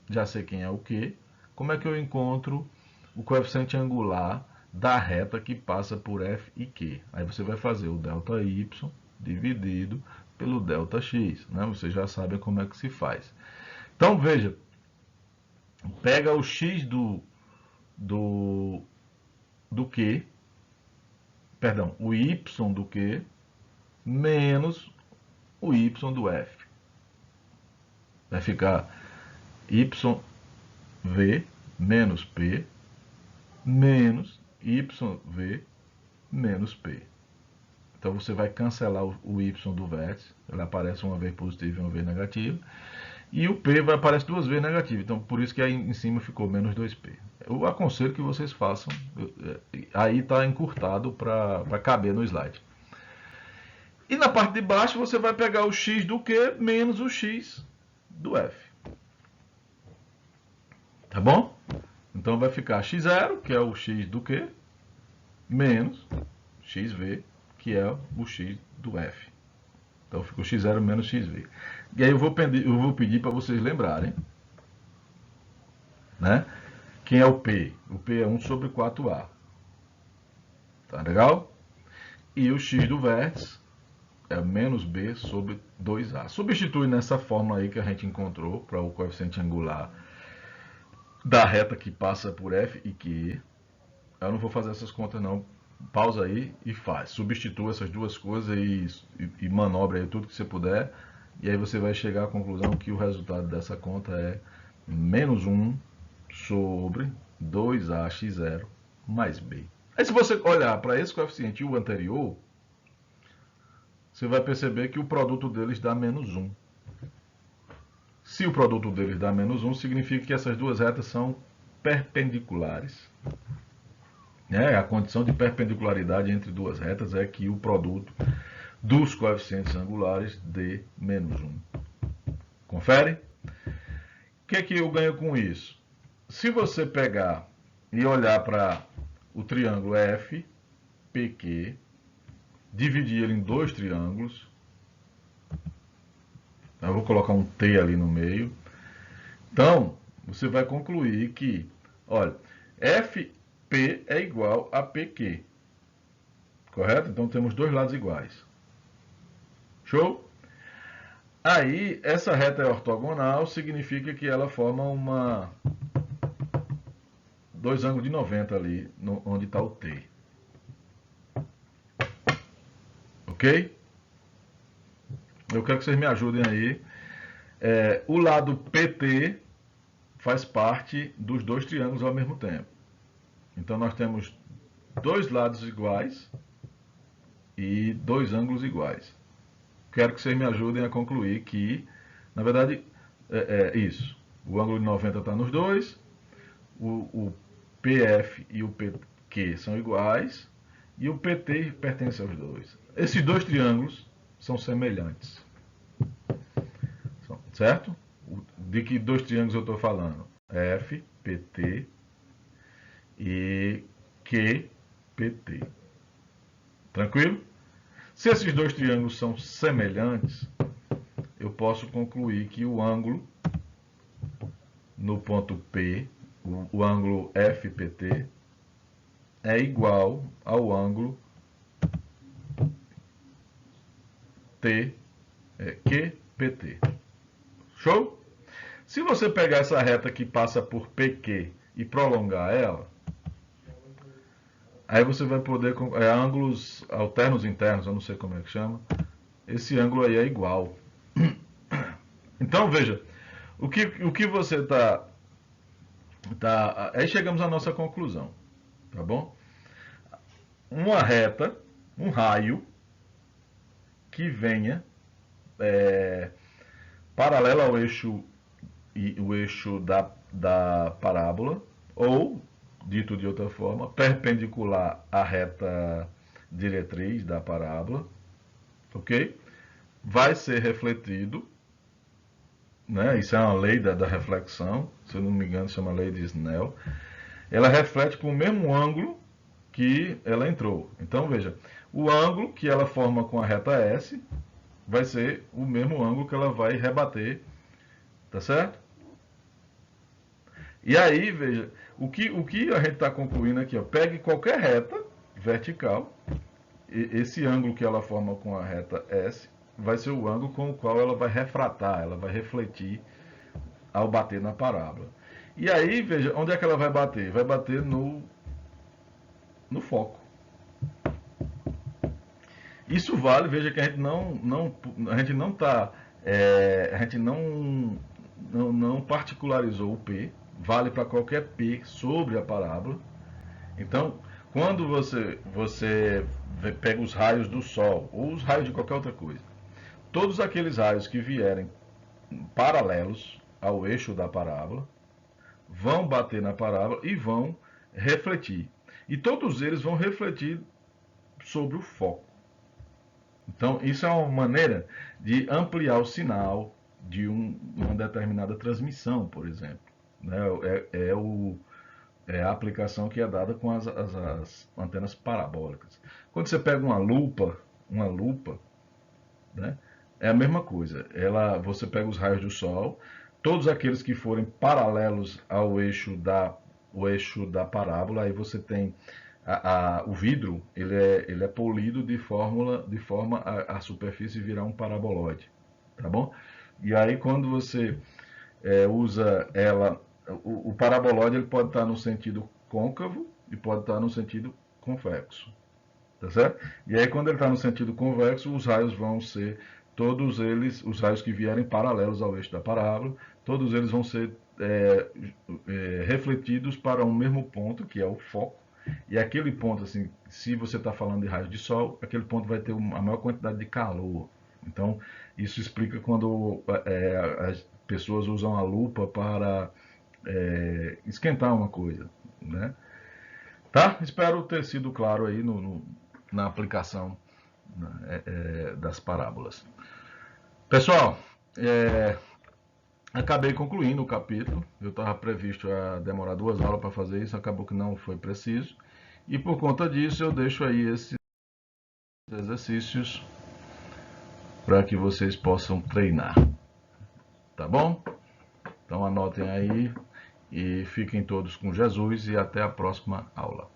já sei quem é o Q. Como é que eu encontro o coeficiente angular da reta que passa por F e Q? Aí você vai fazer o ΔY dividido pelo ΔX, né? Você já sabe como é que se faz. Então, veja, pega o x do Q, perdão, o y do Q menos o y do F. Vai ficar yv menos P menos yv menos P. Então você vai cancelar o y do vértice, ele aparece uma vez positivo e uma vez negativo, e o P vai aparecer duas vezes negativo, então por isso que aí em cima ficou menos 2P. Eu aconselho que vocês façam, aí está encurtado para caber no slide. E na parte de baixo você vai pegar o x do Q menos o x do F. Tá bom? Então vai ficar x0, que é o x do Q, menos xv, que é o x do F. Então ficou x0 menos xv. E aí eu vou pedir para vocês lembrarem, né? Quem é o P? O P é 1 sobre 4A. Tá legal? E o x do vértice é menos B sobre 2A. Substitui nessa fórmula aí que a gente encontrou para o coeficiente angular da reta que passa por F e Q. Eu não vou fazer essas contas não. Pausa aí e faz. Substitua essas duas coisas e manobra aí tudo que você puder. E aí você vai chegar à conclusão que o resultado dessa conta é menos 1 sobre 2AX0 mais B. Aí se você olhar para esse coeficiente e o anterior, você vai perceber que o produto deles dá menos 1. Se o produto deles dá menos 1, significa que essas duas retas são perpendiculares. A condição de perpendicularidade entre duas retas é que o produto dos coeficientes angulares dê menos 1. Confere? O que é que eu ganho com isso? Se você pegar e olhar para o triângulo FPQ, dividir ele em dois triângulos, eu vou colocar um T ali no meio. Então, você vai concluir que, olha, FP é igual a PQ. Correto? Então temos dois lados iguais. Show? Aí, essa reta é ortogonal, significa que ela forma dois ângulos de 90 ali, onde está o T. Ok? Eu quero que vocês me ajudem aí. O lado PT faz parte dos dois triângulos ao mesmo tempo. Então nós temos dois lados iguais e dois ângulos iguais. Quero que vocês me ajudem a concluir que, na verdade, é isso. O ângulo de 90 está nos dois, o PF e o PQ são iguais e o PT pertence aos dois. Esses dois triângulos são semelhantes. Certo? De que dois triângulos eu estou falando? F, PT e Q, PT. Tranquilo? Se esses dois triângulos são semelhantes, eu posso concluir que o ângulo no ponto P, o ângulo FPT, é igual ao ângulo QPT. Show? Se você pegar essa reta que passa por PQ e prolongar ela, aí você vai poder, ângulos alternos internos, eu não sei como é que chama, esse ângulo aí é igual. Então, veja, o que você aí chegamos à nossa conclusão. tá bom? Uma reta, um raio que venha paralelo ao eixo e o eixo da parábola, ou, dito de outra forma, perpendicular à reta diretriz da parábola, ok? Vai ser refletido, né? Isso é uma lei da reflexão, se eu não me engano, chama lei de Snell. Ela reflete com o mesmo ângulo que ela entrou. Então, veja, o ângulo que ela forma com a reta S vai ser o mesmo ângulo que ela vai rebater, tá certo? E aí, veja, o que a gente está concluindo aqui, ó, pegue qualquer reta vertical, esse ângulo que ela forma com a reta S vai ser o ângulo com o qual ela vai refratar, ela vai refletir ao bater na parábola. E aí, veja, onde é que ela vai bater? Vai bater no foco. Isso vale, veja que a gente não particularizou o P, vale para qualquer P sobre a parábola. Então, quando você pega os raios do Sol, ou os raios de qualquer outra coisa, todos aqueles raios que vierem paralelos ao eixo da parábola, vão bater na parábola e vão refletir. E todos eles vão refletir sobre o foco. Então, isso é uma maneira de ampliar o sinal de uma determinada transmissão, por exemplo. Né? É a aplicação que é dada com as antenas parabólicas. Quando você pega uma lupa, né, é a mesma coisa. Você pega os raios do Sol, todos aqueles que forem paralelos ao eixo da parábola, aí você tem o vidro, ele é polido de forma a superfície virar um paraboloide, tá bom? E aí quando você usa ela, o paraboloide ele pode estar no sentido côncavo e pode estar no sentido convexo, tá certo? E aí quando ele está no sentido convexo, os raios vão ser todos eles, os raios que vierem paralelos ao eixo da parábola, todos eles vão ser refletidos para um mesmo ponto, que é o foco. E aquele ponto, assim, se você está falando de raios de sol, aquele ponto vai ter a maior quantidade de calor. Então, isso explica quando as pessoas usam a lupa para esquentar uma coisa, né? Tá? Espero ter sido claro aí na aplicação das parábolas. Pessoal, acabei concluindo o capítulo. Eu estava previsto a demorar 2 aulas para fazer isso, acabou que não foi preciso. E por conta disso eu deixo aí esses exercícios para que vocês possam treinar. Tá bom? Então anotem aí e fiquem todos com Jesus e até a próxima aula.